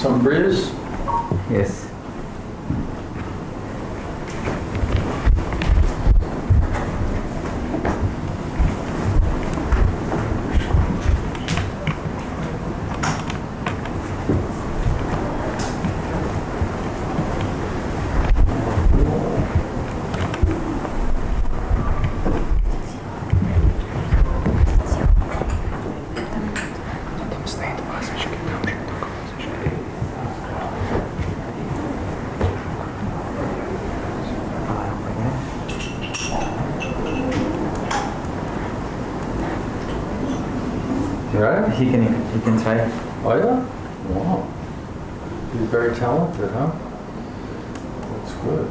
Some breeze? Yes. Right? He can try. Oh yeah? Wow. He's very talented, huh? That's good.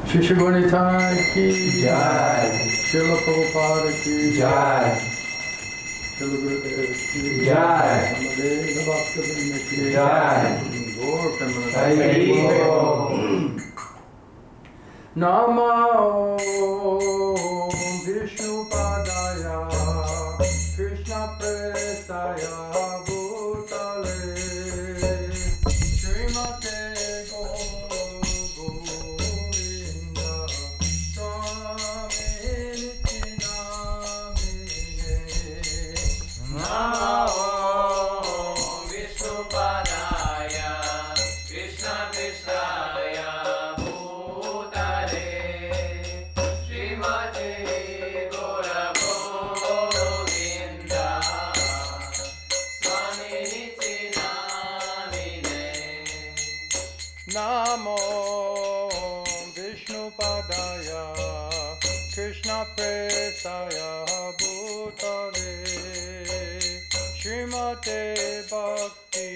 Shri Gurnitai ki Jai. Srila Prabhupada ki Jai. Srila Gurudev ki Jai. Namadeva Bhaktivinoda ki Jai. Gaur Jai. Premanand. Namo Vishnu Padaya Krishna Prestaya Bhutale Srimate Govinda Swami Nityanamine Namo Vishnu Padaya Krishna Prestaya Bhutale Srimate Govinda Swami Nityanamine Namo Vishnu Padaya Krishna Prestaya Bhutale Srimate Bhakti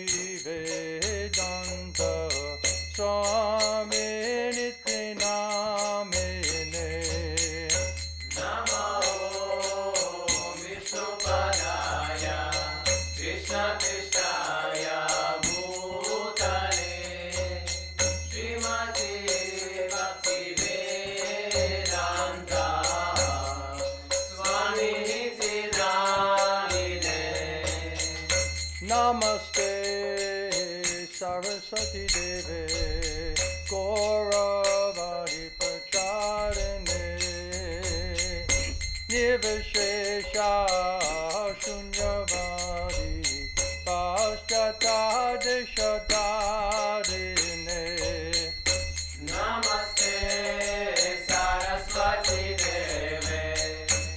Vedanta Swami Nityanamine Namo Vishnu Padaya Krishna Prestaya Bhutale Srimate Bhakti Vedanta Swami Nityanamine Namaste Saraswati Deve Gauravadi Pracharine Nirvishesha Shunyavadi Paschatadishadarine Namaste Saraswati Deve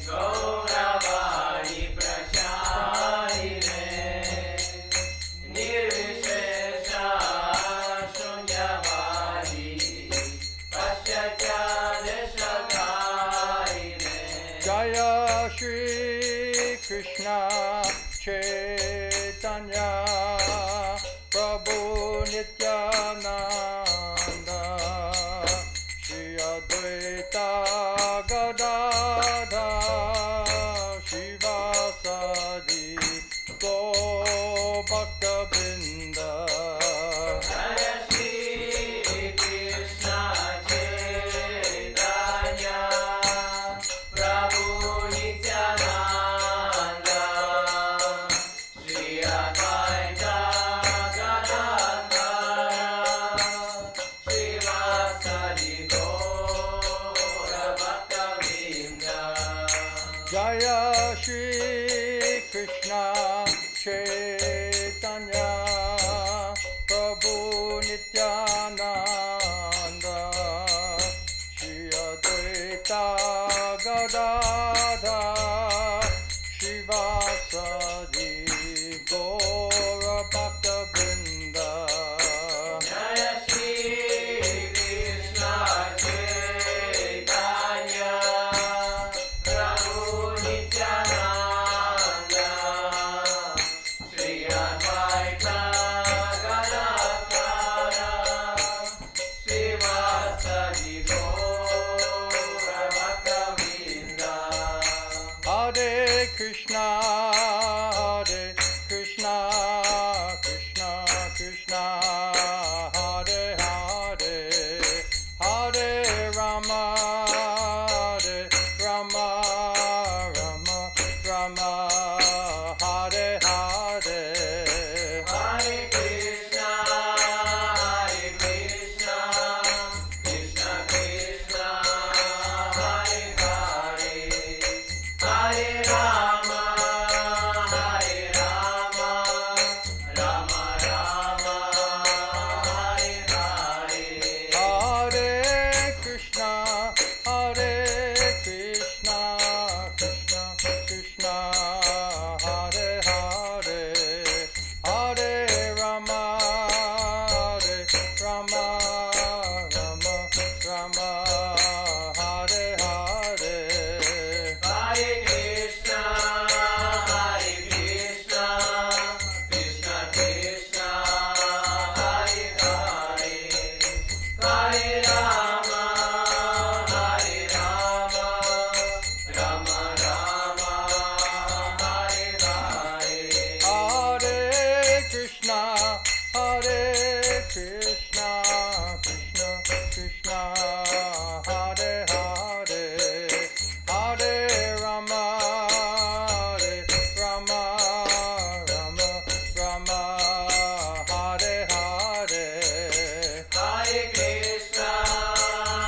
Gauravani Pracharine Nirvishesha Shunyavadi Paschatadishadarine Jaya Shri Krishna Chaitanya Prabhu Nityananda Shri Advaita Gadadha Shivasadi Gaur Bhakta Vrinda Jaya Shri Krishna Chaitanya Prabhu Nityananda Shri Advaita Gadadhara Krishna, Hare Krishna, Krishna Krishna, Hare Hare, Hare Rama, Hare Rama, Rama Rama, Hare Hare. Hare Krishna,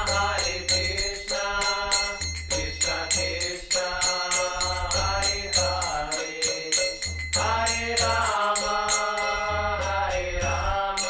Hare Krishna, Krishna Krishna, Hare Hare, Hare Rama, Hare Rama,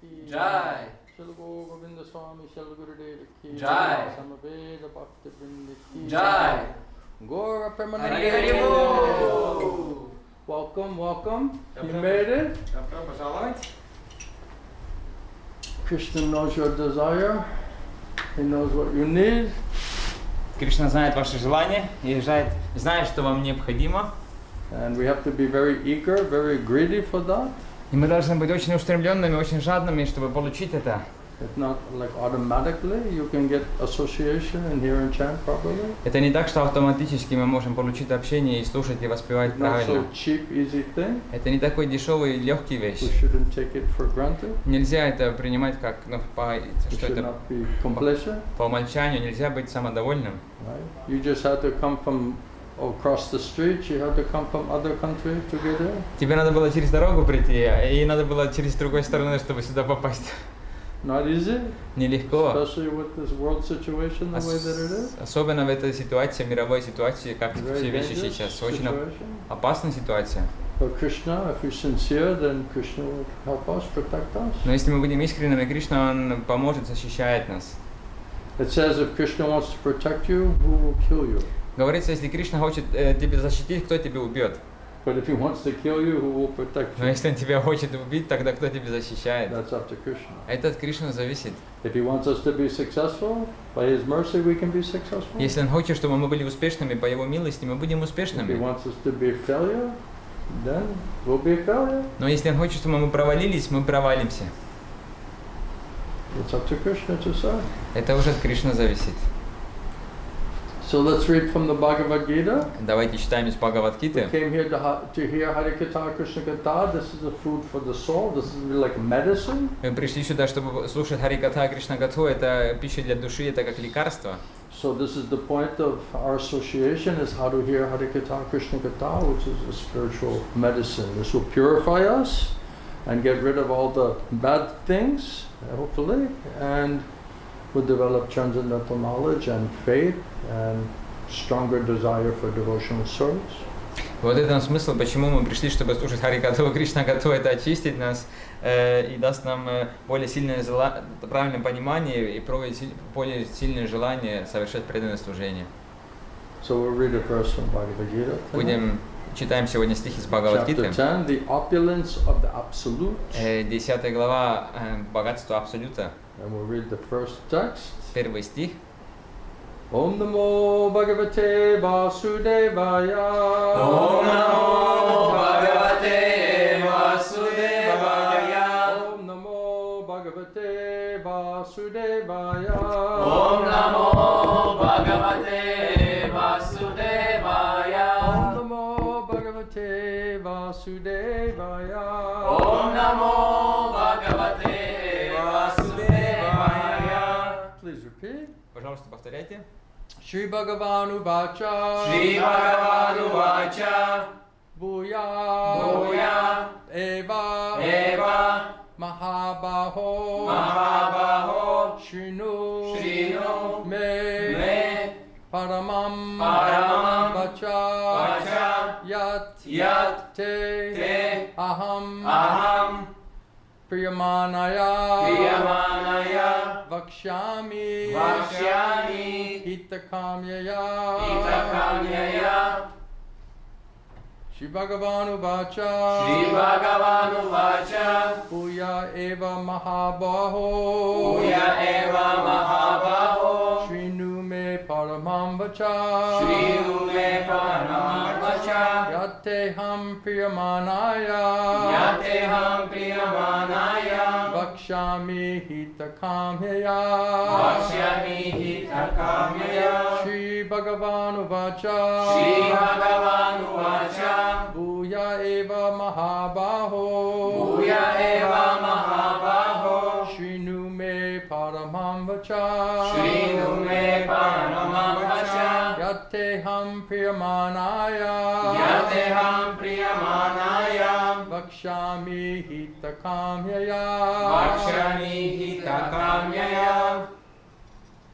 ki Jai. Shri Govinda Swami Shri Gurudev ki Jai. Samaveda Bhakti Vrinda ki Jai. Gaura Hari Premanande. Hari Bol. Welcome, welcome. You made it. Добро пожаловать. Krishna knows your desire. He knows what you need. Кришна знает ваши желания и знает, что вам необходимо. And we have to be very eager, very greedy for that. И мы должны быть очень устремленными, очень жадными, чтобы получить это. It's not like automatically you can get association and hear and chant properly. Это не так, что автоматически мы можем получить общение и слушать и воспевать It's not so правильно. cheap, easy thing. Это не такой дешевый и легкий вещь. We shouldn't take it for granted. Нельзя это принимать как, We что should это not be complacent. по умолчанию, нельзя быть самодовольным. Right? You just had to come from across the street. You had to come from other country to get here. Тебе надо было через дорогу прийти, и надо было через другой стороны, чтобы сюда попасть. Not easy, Нелегко. especially with this world situation the way that it is. Особенно в этой ситуации, мировой ситуации, как Very все вещи dangerous сейчас. Очень situation. опасная ситуация. But Krishna, if we're sincere, then Krishna will help us, protect us. Но если мы будем искренними, Кришна, Он поможет, защищает нас. It says if Krishna wants to protect you, who will kill you? Говорится, если Кришна хочет тебя защитить, кто тебя убьет? But if he wants to kill you, who will protect Но you? если Он тебя хочет убить, тогда кто тебя защищает? That's up to Krishna. Это от Кришны зависит. If he wants us to be successful, by his mercy we can be successful. Если Он хочет, чтобы мы были успешными, по Его милости, мы будем If he успешными. wants us to be a failure, then we'll be a failure. Но если Он хочет, чтобы мы провалились, мы провалимся. It's up to Krishna to say. Это уже от Кришны зависит. So let's read from the Bhagavad Gita. Давайте читаем из We Бхагавад-гиты. came here to hear Harikatha, Krishna-katha. This is a food for the soul. This is like medicine. Мы пришли сюда, чтобы слушать Харикатха, Кришна-катху. Это пища для души, это как лекарство. So this is the point of our association, is how to hear Harikatha, Krishna-katha, which is a spiritual medicine. This will purify us and get rid of all the bad things, hopefully, and we'll develop transcendental knowledge and faith and stronger desire for devotional service. Вот это смысл, почему мы пришли, чтобы слушать Харикатху, Кришна-катху. Это очистит нас и даст нам более сильное правильное понимание и более сильное желание совершать преданное служение. So we'll read a verse from Bhagavad Gita. Будем читаем сегодня стих из Chapter Бхагавад-гиты. 10, the opulence of the absolute. 10 глава «Богатство Абсолюта». And we'll read the first text. Первый стих. Om Namo Bhagavate Vasudevaya. Om Namo Bhagavate Vasudevaya. Om Namo Bhagavate Vasudevaya. Om Namo Bhagavate Vasudevaya. Om Namo Bhagavate Vasudevaya. Om Namo Bhagavate Vasudevaya. Please repeat. Пожалуйста, повторяйте. Shri Bhagavanu Vacha. Shri Bhagavanu Vacha. Bhuya. Bhuya. Eva. Eva. Mahabaho. Mahabaho. Shrinu. Shrinu. Me. Paramam. Paramam. Vacha. Vacha. Yat. Yat. Te. Aham. Aham. Priyamanaya. Priyamanaya. Vakshami. Vakshyami. Hitakamyaya. Hitakamyaya. Shri Bhagavanu Vacha. Shri Bhagavanu Vacha. Bhuya Eva Mahabaho. Bhuya Eva Mahabaho. Shrinu Me Paramam Vacha. Shrinu Me Paramam Vacha. Yateham Priyamanaya. Yateham Priyamanaya. Vakshami Hitakamyaya. Vakshyami Hitakamyaya. Shri Bhagavanu Vacha. Shri Bhagavanu Vacha. Bhuya Eva Mahabaho. Bhuya Eva Mahabaho. Shrinu Me Paramam Vacha. Shrinu Me Paramam Vacha. Yateham Priyamanaya. Yateham Priyamanaya. Vakshami Hitakamyaya. Vakshami Hitakamyaya.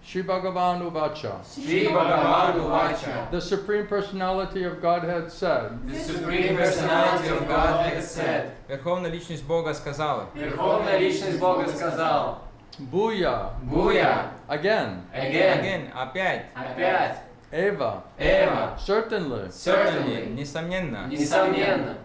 Shri Bhagavan Uvacha. Shri Bhagavan Uvacha. The Supreme Personality of Godhead said, The Supreme Personality of Godhead said. Верховная личность Бога сказала. Верховная личность Бога сказал. Bhuya. Буя. Again. Again. Опять. Опять. Eva. Eva. Certainly. Certainly. Несомненно. Несомненно.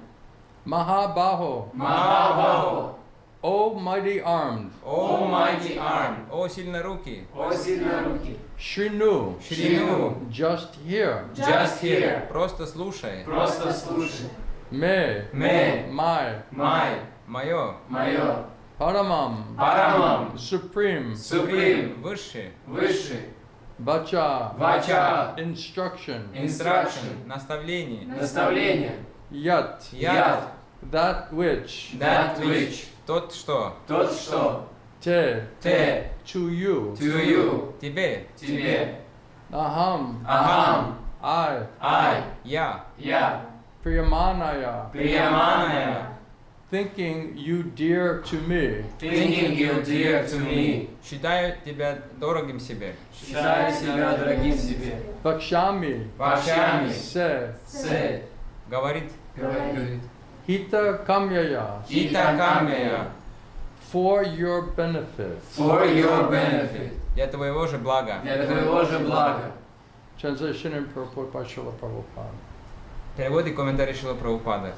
Mahabaho. Махабаху. O mighty armed. О mighty arm. О сильноруки. О сильнорукий. Shrinu. Shrinu. Just here. Just here. Просто слушай. Просто слушай. Me. Me. My. Май. Мое. Мое. Paramam. Парамам. Supreme. Суприм. Высший. Высший. Vacha. Вача. Instruction. Instruction. Наставление. Наставление. Yat. Яд. That which. That which. Тот, что. Тот, что. Te. Те. To you. To you. Тебе. Тебе. Aham. Ахам. I. Я. Я. Priyamanaya. Прияманая. Thinking you dear to me. Thinking you dear to me. Считаю тебя дорогим себе. Считаю себя дорогим себе. Vakshami. Вачами. Se. Се. Говорит. Говорит. Hita kamyaya. Ита камея. For your benefit. For your benefit. Для твоего же блага. Для твоего же блага. Translation and purport by Srila Prabhupada. Перевод и комментарий Шрила Прабхупады.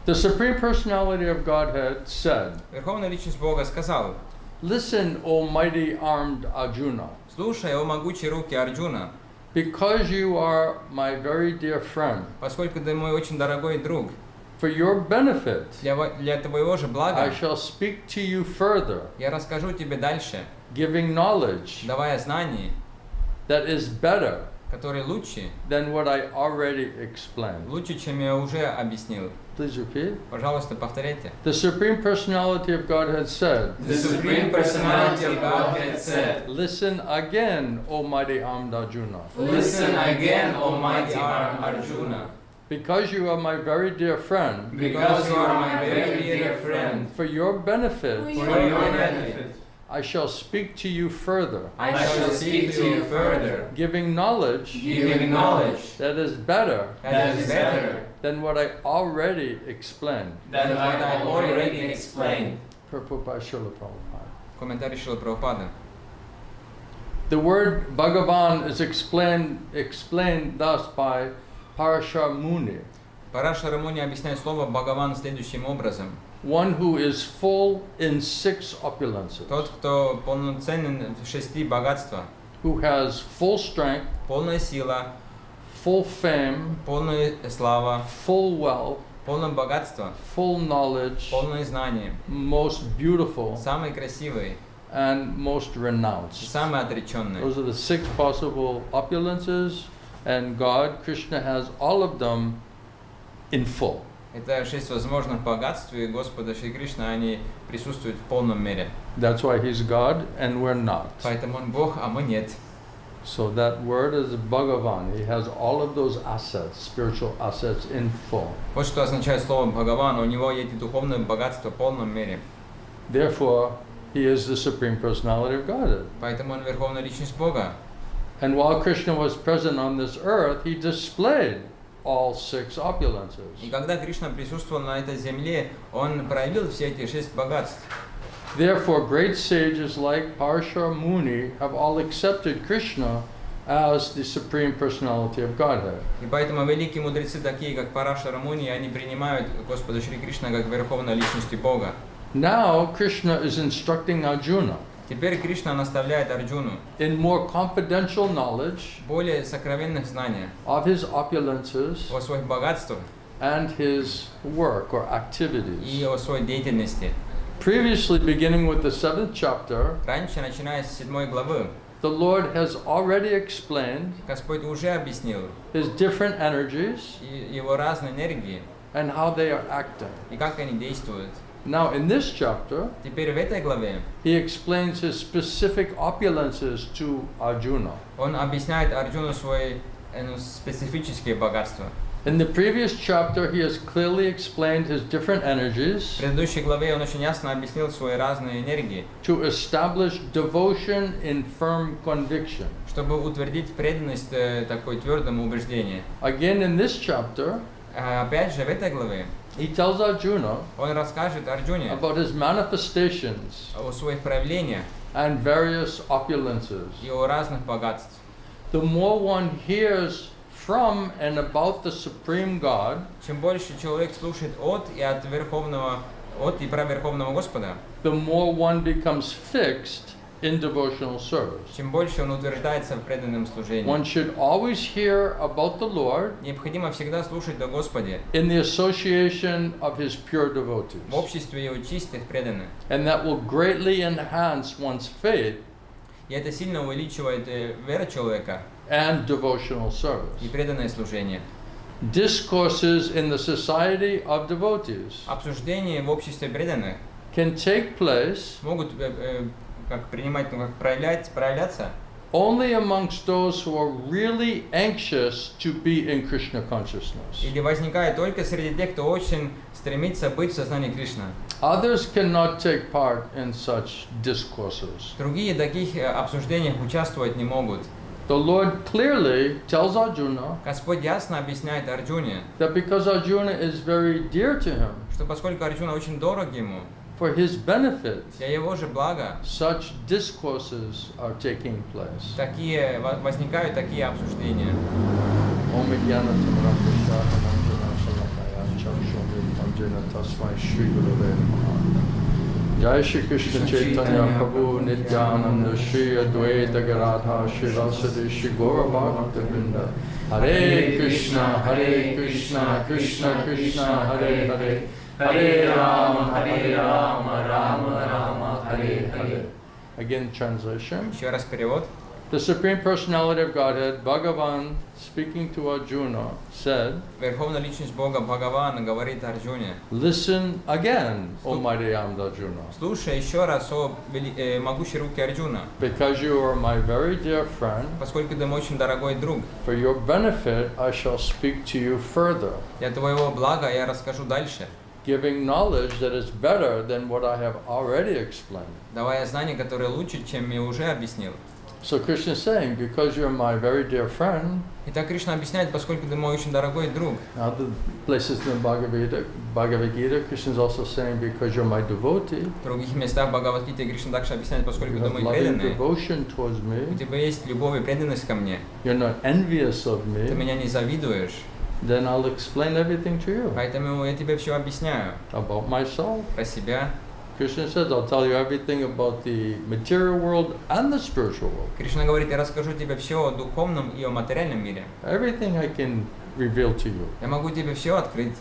The Supreme Personality of Godhead said, Верховная личность Бога сказала: Listen, O mighty armed Arjuna, слушай, о могучие руки Арджуна, because you are my very dear friend, поскольку ты мой очень дорогой друг, for your benefit, для твоего же I блага shall speak to you further, я расскажу тебе дальше, giving knowledge давая знания, that is better которые лучше, than what I already explained. лучше, чем я уже объяснил. Please repeat. Пожалуйста, повторяйте. The Supreme Personality of Godhead said, The Supreme Personality of Godhead said, Listen again, O mighty armed Arjuna, Listen again, Almighty Arjuna, because you are my very dear friend, because you are my very dear friend. for your benefit, For your benefit, I shall speak to you further, I shall speak to you further, giving knowledge giving knowledge that is better that is better than what I already explained. than what I already explained. Purport by Srila Prabhupada. Комментарий Шрила Прабхупады. The word Bhagavan is explained thus by Parasha Muni, Параша Муни объясняет слово Бхагаван следующим образом. one who is full in 6 opulences, Тот, кто полноценен в 6 богатствах, who has full strength, полная сила, full fame, полная слава, full wealth, полное богатство, full knowledge, полное знание, most beautiful, самый красивый, and most renounced. самый отреченный. Those are the 6 possible opulences, and God, Krishna, has all of them in full. Это 6 возможных богатств, и Господа Шри Кришна, они присутствуют в полном мере. That's why He's God and we're not. Поэтому Он Бог, а мы нет. So that word is Bhagavan. He has all of those assets, spiritual assets, in full. Вот что означает слово Бхагаван. У него есть духовное богатство в полном мере. Therefore, He is the Supreme Personality of Godhead. Поэтому Он верховная личность Бога. And while Krishna was present on this earth, He displayed all 6 opulences. И когда Кришна присутствовал на этой земле, Он проявил все эти 6 богатств. Therefore, great sages like Parsha Muni have all accepted Krishna as the Supreme Personality of Godhead. И поэтому великие мудрецы, такие как Параша Муни, они принимают Господа Шри Кришна как верховной личности Бога. Now, Krishna is instructing Arjuna Теперь Кришна наставляет Арджуну in more confidential knowledge более сокровенных знаний of his opulences о своих богатствах and his work or и activities. о своей деятельности. Previously, beginning with the 7th chapter, Раньше, начиная с 7 главы, the Lord has already explained Господь уже объяснил his different energies его разные энергии and how they are acting. и как они действуют. Now, in this chapter, Теперь в этой главе he explains his specific opulences to Arjuna. он объясняет Арджуну свои специфические богатства. In the previous chapter, he has clearly explained his different В energies предыдущей главе он очень ясно объяснил свои разные энергии, to establish devotion in firm conviction. чтобы утвердить преданность такой твердому убеждению. Again, in this chapter, Опять же, в этой главе he tells Arjuna он расскажет Арджуне about his manifestations о своих проявлениях and various opulences. и о разных богатствах. The more one hears from and about the Supreme God, Чем больше человек слушает от и про Верховного Господа, the more one becomes fixed in devotional service. чем больше он утверждается в преданном служении. One should always hear about the Lord Необходимо всегда слушать о Господе in the association of His pure devotees. в обществе Его чистых преданных. And that will greatly enhance one's faith И это сильно увеличивает веру человека and devotional service. и преданное служение. Discourses in the society of devotees Обсуждения в обществе преданных can take place могут как проявляться only amongst those who are really anxious to be in Krishna consciousness. или возникает только среди тех, кто очень стремится быть в сознании Кришны. Others cannot take part in such discourses. Другие в таких обсуждениях участвовать не могут. The Lord clearly tells Arjuna Господь ясно объясняет Арджуне, that because Arjuna is very dear to him, что поскольку Арджуна очень дорог ему, for his benefit, для его же блага, such discourses are taking place. возникают такие обсуждения. Om Jnana Tamram Vishwahamandana Shalakaya Chakshomritamjana Tasmai Shri Gurave Namaha. Jai Shri Krishna Chaitanya Prabhu Nityananda Shri Advaita Garadha Shri Vasadi Shri Gaura Bhakta Vrinda. Hare Krishna, Krishna Krishna, Hare Hare. Hare Rama, Rama Rama, Hare Hare. Again, translation. Еще раз перевод. The Supreme Personality of Godhead, Bhagavan, speaking to Arjuna, said, Верховная личность Бога Бхагавана говорит Арджуне: listen again, O mighty armed Arjuna, слушай еще раз о могучей руке Арджуна, because you are my very dear friend. поскольку ты мой очень дорогой друг. For your benefit, I shall speak to you further, Для твоего блага я расскажу дальше, giving knowledge that is better than what I have already explained. давая знания, которые лучше, чем я уже объяснил. So Krishna is saying, because you're my very dear friend, Итак, Кришна объясняет, поскольку ты мой очень дорогой друг. other places in the Bhagavad Gita, Krishna is also saying, because you're my devotee, В других местах Бхагавад-гиты Кришна также объясняет, поскольку you ты have мой loving преданный, devotion towards у me, тебя есть любовь и преданность ко мне, you're not envious of ты me, меня не завидуешь, then I'll explain everything to you поэтому я тебе все объясняю about myself. про себя. Krishna says, I'll tell you everything about the material world and the spiritual world. Кришна говорит: я расскажу тебе все о духовном и о материальном мире. Everything I can reveal to you. Я могу тебе все открыть,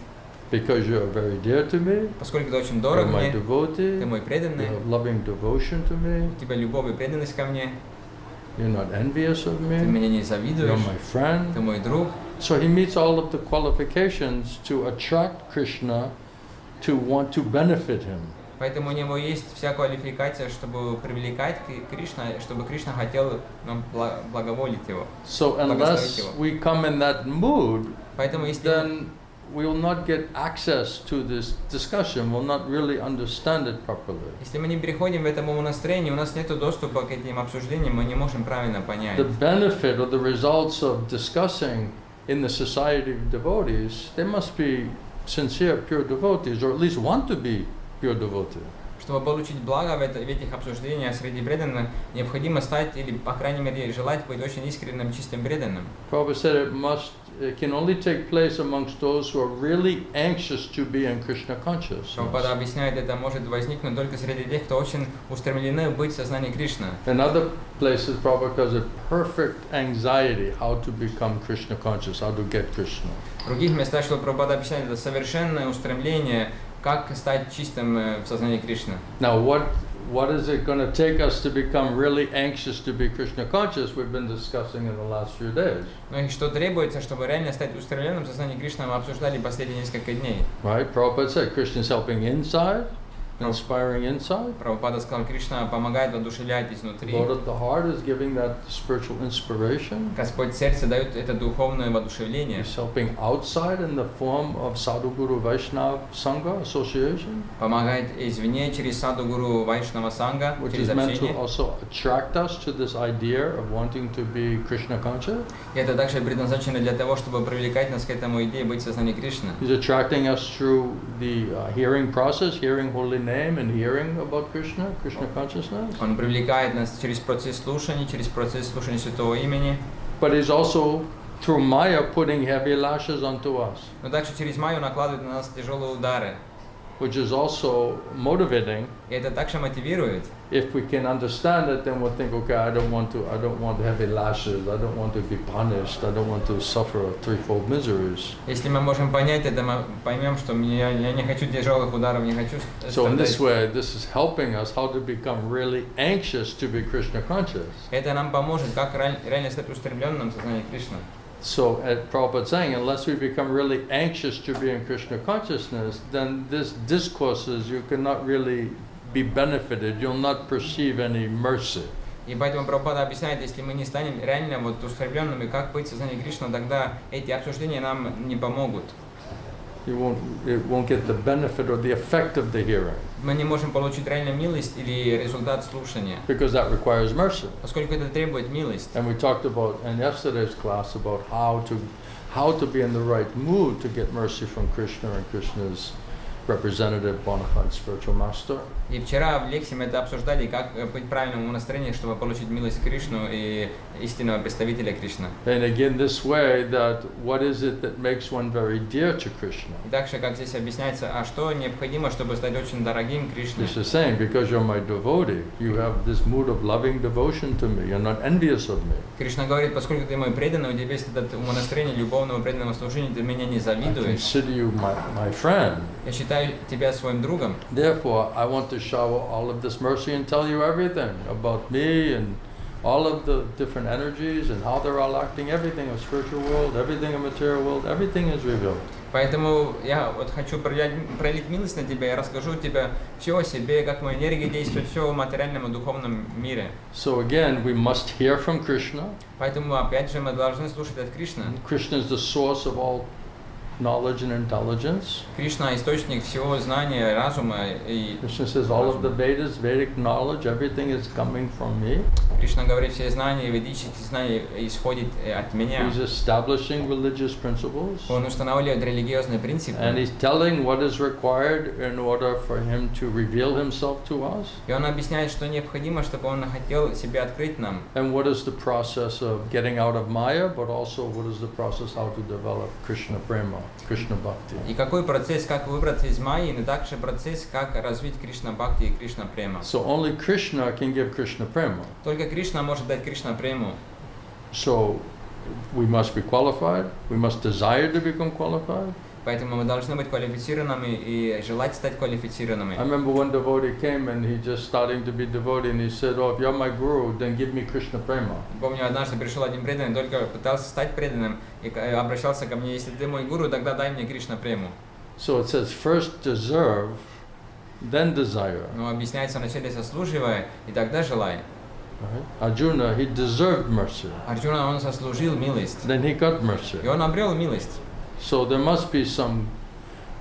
Because you are very dear to me, поскольку ты очень you're дорог my мне, devotee, ты мой you преданный, have loving devotion to me, у тебя любовь и преданность ко мне, you're not envious of ты me, меня не you're завидуешь, my friend. ты мой друг. So he meets all of the qualifications to attract Krishna to want to benefit him. Поэтому у него есть вся квалификация, чтобы привлекать Кришна, чтобы Кришна хотел нам благоволить его. So Благословить unless его. we come in that mood, Поэтому если then we will not get access to this discussion, we'll not really understand it properly. Если мы не переходим в этом настроении, у нас нет доступа к этим обсуждениям, мы не можем правильно понять. The benefit or the results of discussing in the society of devotees, they must be sincere, pure devotees, or at least want to be pure devotee. Чтобы получить благо в этих обсуждениях среди преданных, необходимо стать, или, по крайней мере, желать быть очень искренним, чистым преданным. Prabhupada said it can only take place amongst those who are really anxious to be in Krishna consciousness. Прабхупада объясняет, это может возникнуть только среди тех, кто очень устремлены быть в сознании Кришны. In other places, Prabhupada calls it perfect anxiety, how to become Krishna conscious, how to get Krishna. В других местах, что Прабхупада объясняет, это совершенное устремление, как стать чистым в сознании Кришны. Now, what is it going to take us to become really anxious to be Krishna conscious? We've been discussing in the last few days. Ну и что требуется, чтобы реально стать устремленным в сознании Кришны, мы обсуждали последние несколько дней. Right? Prabhupada said Krishna is helping inside, inspiring inside. Прабхупада сказал, Кришна помогает воодушевлять изнутри. Lord of the heart is giving that spiritual inspiration. Господь сердце дает это духовное воодушевление. He's helping outside in the form of Sadhu Guru Vaishnava Sangha association, Помогает извне через саду гуру Вайшнава Санга, which через is meant to общение. also attract us to this idea of wanting to be Krishna conscious. И это также предназначено для того, чтобы привлекать нас к этому идее быть в сознании Кришны. He's attracting us through the hearing process, hearing holy name and hearing about Krishna, Krishna consciousness. Он привлекает нас через процесс слушания Святого Имени, But he's also through Maya putting heavy lashes onto us, но также через Майю накладывает на нас тяжелые удары. which is also motivating. И это также мотивирует. If we can understand it, then we'll think, okay, I don't want heavy lashes, I don't want to be punished, I don't want to suffer threefold miseries. Если мы можем понять это, мы поймем, что я не хочу тяжелых ударов, не хочу So in this страдать. way, this is helping us how to become really anxious to be Krishna conscious. Это нам поможет, как реально стать устремленным в сознании Кришны. So, Prabhupada saying, unless we become really anxious to be in Krishna consciousness, then this discourses, you cannot really be benefited, you'll not perceive any mercy. И поэтому Прабхупада объясняет, если мы не станем реально устремленными, как быть в сознании Кришны, тогда эти обсуждения нам не помогут. It won't get the benefit or the effect of the hearing, Мы не можем получить реальную милость или результат слушания, because that requires mercy. поскольку это требует милость. And we talked about in yesterday's class about how to be in the right mood to get mercy from Krishna and Krishna's representative bona fide spiritual master. И вчера в лекции мы это обсуждали, как быть в правильном настроении, чтобы получить милость Кришну и истинного представителя Кришны. And again, this way, that what is it that makes one very dear to Krishna? И также, как здесь объясняется, а что необходимо, чтобы стать очень дорогим Кришне? This is saying, because you're my devotee, you have this mood of loving devotion to me, you're not envious of me. Кришна говорит, поскольку ты мой преданный, у тебя есть это умонастроение любовного преданного служения, ты меня не I завидуешь. consider you my friend. Я считаю тебя своим другом. Therefore, I want to shower all of this mercy and tell you everything about me and all of the different energies and how they're all acting, everything of spiritual world, everything of material world, everything is revealed. Поэтому я вот хочу пролить милость на тебя, я расскажу тебе все о себе, как моя энергия действует, все в материальном и духовном мире. So again, we must hear from Krishna. Поэтому опять же мы должны слушать от Кришны. Krishna is the source of all knowledge and intelligence. Кришна – источник всего знания, разума. И Krishna says all of the Vedas, Vedic knowledge, everything is coming from me. Кришна говорит, все знания, ведические знания исходят от меня. He's establishing religious principles. Он устанавливает религиозные принципы. And he's telling what is required in order for him to reveal himself to us. И он объясняет, что необходимо, чтобы он хотел себя открыть нам. And what is the process of getting out of Maya, but also what is the process how to develop Krishna prema, Krishna bhakti. И какой процесс, как выбраться из майи, и также процесс, как развить Кришна бхакти и Кришна према. So only Krishna can give Krishna prema. Только Кришна может дать Кришна прему. So we must be qualified, we must desire to become qualified. Поэтому мы должны быть квалифицированными и желать стать квалифицированными. I remember one devotee came and he just starting to be devotee and he said, oh, if you're my guru, then give me Krishna prema. Помню, однажды пришел один преданный, только пытался стать преданным и обращался ко мне, если ты мой гуру, тогда дай мне Кришна прему. So it says first deserve, then desire. Но объясняется вначале заслуживая и тогда желай. Right? Arjuna, he deserved mercy. Арджуна, он заслужил милость. Then he got mercy. И он обрел милость. So there must be some,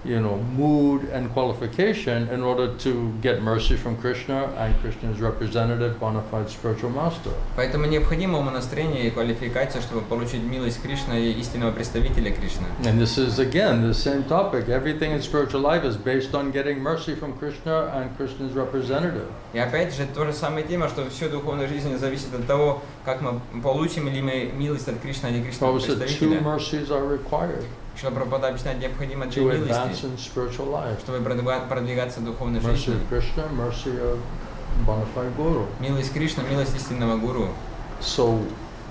mood and qualification in order to get mercy from Krishna and Krishna's representative, bona fide spiritual master. Поэтому необходимо умонастроение и квалификация, чтобы получить милость Кришны и истинного представителя Кришны. And this is again the same topic. Everything in spiritual life is based on getting mercy from Krishna and Krishna's representative. И опять же, то же самая тема, что все духовная жизнь зависит от того, как мы получим ли мы милость от Кришны или Кришны So two представителя. mercies are required Что Прабхупада объясняет, необходимо две to advance милости, in spiritual life. чтобы продвигаться в духовной Mercy жизни. of Krishna, mercy of bona fide guru. Милость Кришны, милость истинного гуру. So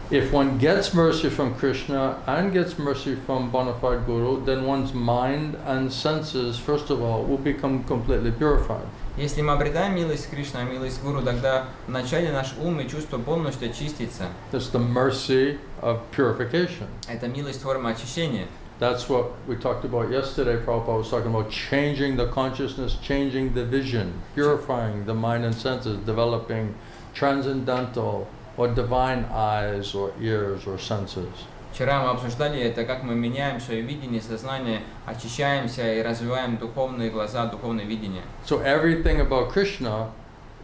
if one gets mercy from Krishna and gets mercy from bona fide guru, then one's mind and senses, first of all, will become completely purified. Если мы обретаем милость Кришны, милость гуру, тогда вначале наш ум и чувство полностью очистится. That's the mercy of purification. Это милость формы очищения. That's what we talked about yesterday. Prabhupada was talking about changing the consciousness, changing the vision, purifying the mind and senses, developing transcendental or divine eyes or ears or senses. Вчера мы обсуждали это, как мы меняем свое видение, сознание, очищаемся и развиваем духовные глаза, духовное видение. So everything about Krishna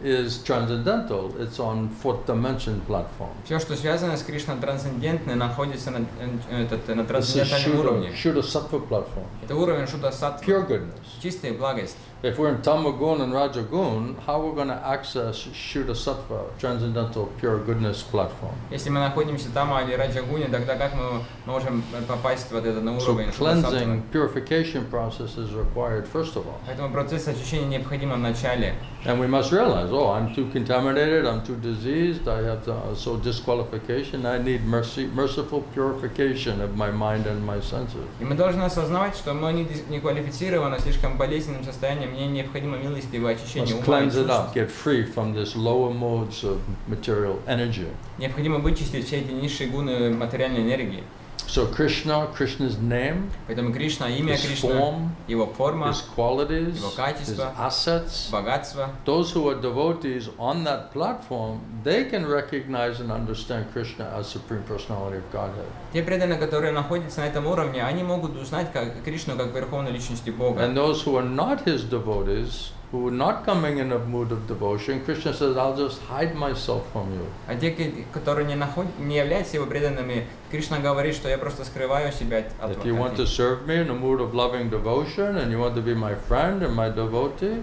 is transcendental. It's on fourth dimension platform. Все, что связано с Кришной, трансцендентное, находится на This is трансцендентальном уровне. Shuddha Sattva platform. Это уровень Шудда Саттва, Pure goodness. чистая благость. If we're in Tamagun and Rajagun, how are we going to access Shuddha Sattva, transcendental pure goodness platform? Если мы находимся там или Раджагуне, тогда как мы можем попасть вот это на So уровень Шудда Саттва? cleansing, purification process is required first of all. Поэтому процесс очищения необходим в начале. And we must realize, oh, I'm too contaminated, I'm too diseased, I have so disqualification, I need merciful purification of my mind and my senses. И мы должны осознавать, что мы не квалифицированы слишком болезненным состоянием, мне необходимо милостивое очищение Must ума и cleanse it up, чувств. get free from this lower modes of material energy. Необходимо вычистить все эти низшие гуны материальной энергии. So Krishna's name, Поэтому Кришна, имя his Кришна, form, его форма, his qualities, его his качество, assets, богатство. those who are devotees on that platform, they can recognize and understand Krishna as Supreme Personality of Godhead. Те преданные, которые находятся на этом уровне, они могут узнать Кришну как Верховной Личности Бога. And those who are not his devotees, who are not coming in a mood of devotion, Krishna says, I'll just hide myself from you. А те, которые не являются его преданными, Кришна говорит, что я просто скрываю себя от If you want to serve me in a mood of loving devotion and you want to be my friend and my devotee,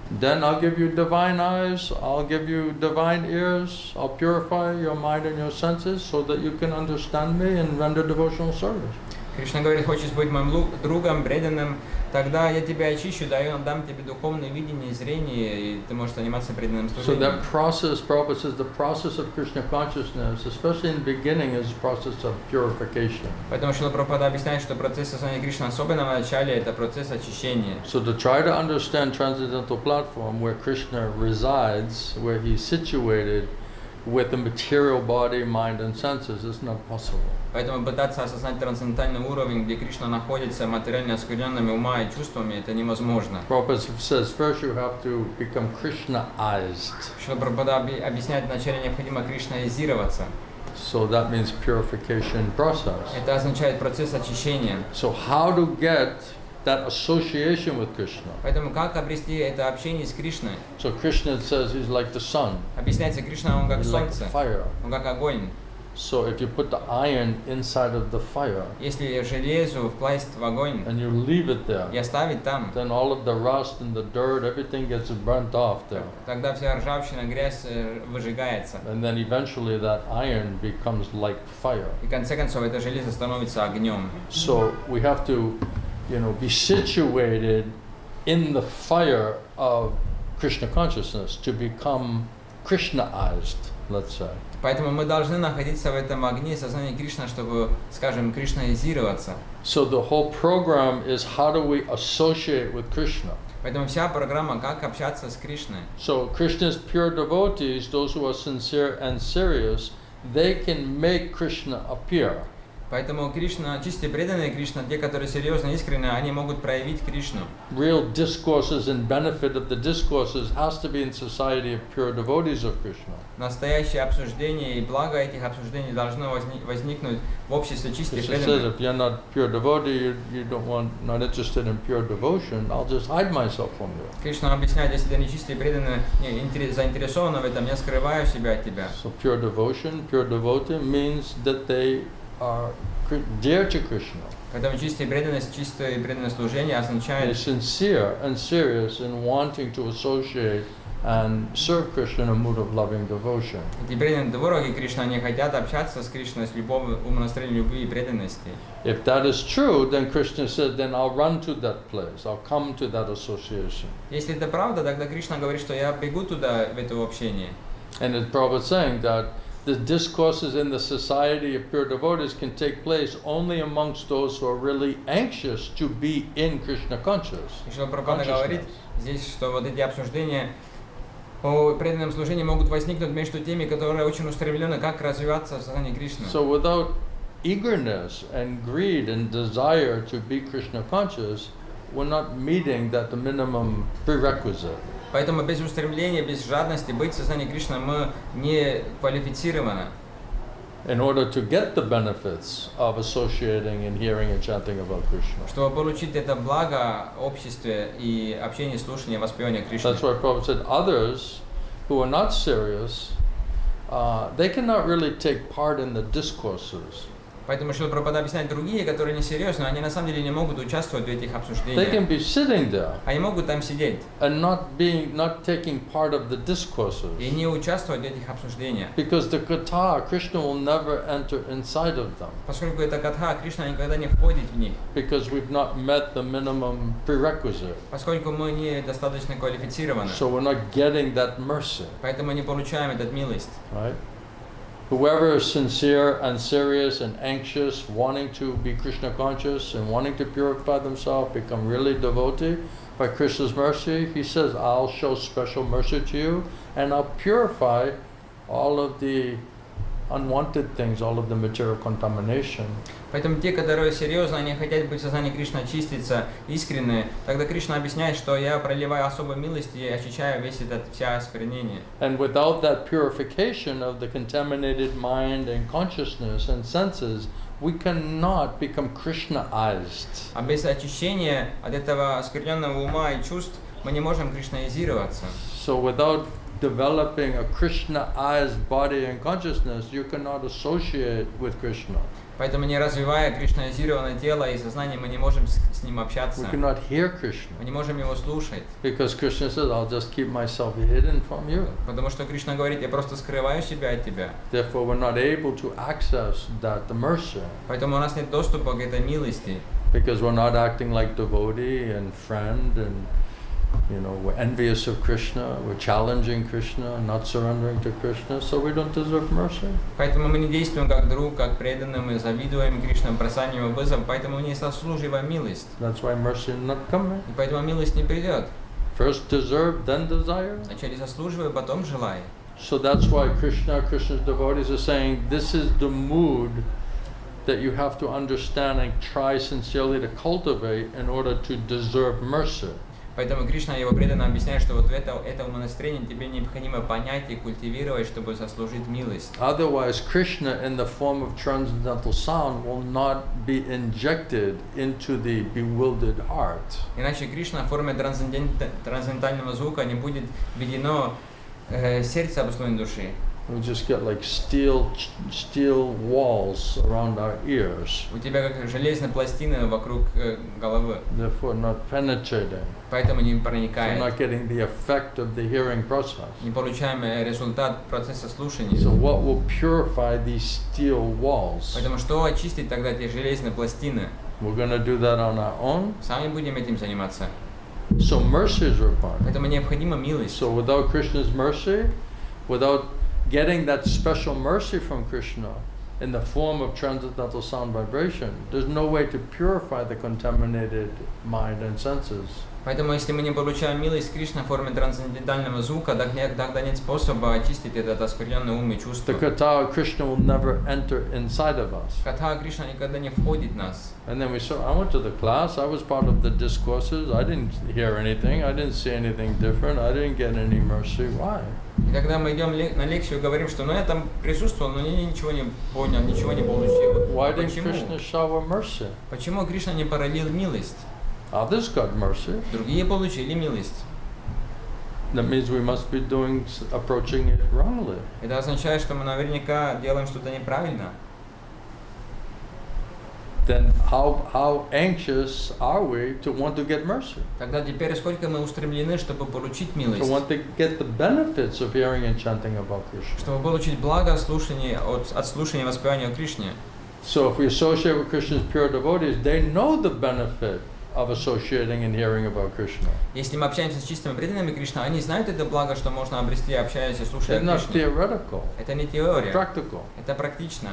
then I'll give you divine eyes, I'll give you divine ears, I'll purify your mind and your senses so that you can understand me and render devotional service. Кришна говорит, хочешь быть моим другом, преданным, тогда я тебя очищу, дам тебе духовное видение, зрение, и ты можешь заниматься преданным So служением. that process, Prabhupada says, the process of Krishna consciousness, especially in the beginning, is a process of purification. Поэтому Шрила Прабхупада объясняет, что процесс сознания Кришны, особенно в начале, это процесс очищения. So to try to understand transcendental platform where Krishna resides, where he's situated with the material body, mind and senses is not possible. Поэтому пытаться осознать трансцендентальный уровень, где Кришна находится материально оскверненными ума и чувствами, это невозможно. Prabhupada says first you have to become Krishnaized. Шрила Прабхупада объясняет, вначале необходимо кришнаизироваться. So that means purification process. Это означает процесс очищения. So how to get that association with Krishna? Поэтому как обрести это общение с Кришной? So Krishna says he's like the sun, Объясняется, Кришна, он как he's like солнце, fire. он как огонь. So if you put the iron inside of the fire Если железо вкласть в огонь and you leave it there, и оставить там, then all of the rust and the dirt, everything gets burnt off there. тогда вся ржавчина, грязь выжигается. And then eventually that iron becomes like fire. И в конце концов это железо становится огнем. So we have to, be situated in the fire of Krishna consciousness to become Krishnaized, let's say. Поэтому мы должны находиться в этом огне сознания Кришны, чтобы, скажем, кришнаизироваться. So the whole program is how do we associate with Krishna? Поэтому вся программа, как общаться с Кришной. So Krishna's pure devotees, those who are sincere and serious, they can make Krishna appear. Поэтому Кришна, чистые преданные Кришна, те, которые серьезно, искренне, они могут проявить Кришну. Real discourses and benefit of the discourses has to be in society of pure devotees of Krishna. Настоящее обсуждение и благо этих обсуждений должно возникнуть в обществе чистых Krishna says, преданных. if you're not pure devotee, not interested in pure devotion, I'll just hide myself from you. Кришна объясняет, если ты не чистый преданный, заинтересован в этом, я скрываю себя от тебя. So pure devotion, pure devotee means that they are dear to Krishna. Поэтому чистая преданность, чистое преданное служение They're означает, sincere and serious in wanting to associate and serve Krishna in a mood of loving devotion. эти преданные дороги Кришны, они хотят общаться с Кришной с любовью, умонастроением любви и преданности. If that is true, then Krishna said, then I'll run to that place. I'll come to that association. Если это правда, тогда Кришна говорит, что я бегу туда, в это общение. And the Prabhupada is saying that the discourses in the society of pure devotees can take place only amongst those who are really anxious to be in Krishna И Шрила Прабхупада говорит здесь, что вот эти обсуждения о преданном служении могут возникнуть между теми, которые очень устремлены, как развиваться в сознании Кришны. So without eagerness and greed and desire to be Krishna conscious, we're not meeting that the minimum prerequisite. Поэтому без устремления, без жадности быть в сознании Кришны мы не квалифицированы. In order to get the benefits of associating and hearing and chanting about Krishna. Чтобы получить это благо обществе и общение, слушание, воспевание Кришны. That's why Prabhupada said others who are not serious, they cannot really take part in the discourses. Поэтому Шрила Прабхупада объясняет другие, которые несерьезны, они на самом деле не могут участвовать в этих They can обсуждениях. be sitting there Они могут там сидеть and not taking part of the discourses. и не участвовать в этих обсуждениях. Because the katha, Krishna will never enter inside of them. Поскольку это катха, Кришна никогда не входит в них. Because we've not met the minimum prerequisite. Поскольку мы не достаточно квалифицированы. So we're not getting that mercy. Поэтому не получаем этот милость. Right? Whoever is sincere and serious and anxious, wanting to be Krishna conscious and wanting to purify themselves, become really devotee, by Krishna's mercy, he says, I'll show special mercy to you and I'll purify all of the unwanted things, all of the material contamination. Поэтому те, которые серьезно, они хотят быть в сознании Кришны, очиститься, искренне, тогда Кришна объясняет, что я проливаю особую милость и очищаю весь этот вся осквернение. And without that purification of the contaminated mind and consciousness and senses, we cannot become Krishnaized. А без очищения от этого оскверненного ума и чувств мы не можем кришнаизироваться. So without developing a Krishnaized body and consciousness, you cannot associate with Krishna. Поэтому, не развивая кришнаизированное тело и сознание, мы не можем с ним общаться. We cannot hear Krishna. Мы не можем его слушать. Because Krishna says, I'll just keep myself hidden from you. Потому что Кришна говорит, я просто скрываю себя от тебя. Therefore, we're not able to access the mercy. Поэтому у нас нет доступа к этой милости. Because we're not acting like devotee and friend and we're envious of Krishna, we're challenging Krishna, not surrendering to Krishna, so we don't deserve mercy. Поэтому мы не действуем как друг, как преданные, мы завидуем Кришне, бросаем его вызов, поэтому мы не заслуживаем милость. That's why mercy is not coming. И поэтому милость не придет. First deserve, then desire. Вначале заслуживай, потом желай. So that's why Krishna's devotees are saying this is the mood that you have to understand and try sincerely to cultivate in order to deserve mercy. Поэтому Кришна его преданно объясняет, что вот это умонастроение тебе необходимо понять и культивировать, чтобы заслужить милость. Otherwise, Krishna in the form of transcendental sound will not be injected into the bewildered heart. Иначе Кришна в форме трансцендентального звука не будет введено сердце обусловленной души. We just get like steel walls around our ears. У тебя как железные пластины вокруг головы. Therefore, not penetrating. Поэтому не So проникает. not getting the effect of the hearing process. Не получаем результат процесса слушания. So what will purify these steel walls? Поэтому что очистить тогда эти железные пластины? We're going to do that on our own. Сами будем этим заниматься. So mercy is required. Поэтому необходима милость. So without Krishna's mercy, without getting that special mercy from Krishna in the form of transcendental sound vibration, there's no way to purify the contaminated mind and senses. Поэтому, если мы не получаем милость Кришны в форме трансцендентального звука, тогда нет способа очистить этот оскверненный ум и чувства. The katha of Krishna will never enter inside of us. Катха Кришна никогда не входит в нас. And then we saw, I went to the class, I was part of the discourses, I didn't hear anything, I didn't see anything different, I didn't get any mercy. Why? И когда мы идем на лекцию, говорим, что я там присутствовал, но я ничего не понял, ничего не получил. Why didn't Почему? Krishna shower mercy? Почему Кришна не пролил милость? Others got mercy. Другие получили милость. That means we must be approaching it wrongly. Это означает, что мы наверняка делаем что-то неправильно. Then how anxious are we to want to get mercy? Тогда теперь сколько мы устремлены, чтобы получить To милость, want to get the benefits of hearing and chanting about Krishna. чтобы получить благо слушания от слушания и воспевания о Кришне. So if we associate with Krishna's pure devotees, they know the benefit of associating and hearing about Krishna. Если мы общаемся с чистыми преданными Кришны, они знают это благо, что можно обрести, общаясь и слушая It's not Кришну. theoretical, Это не but теория, practical. это практично.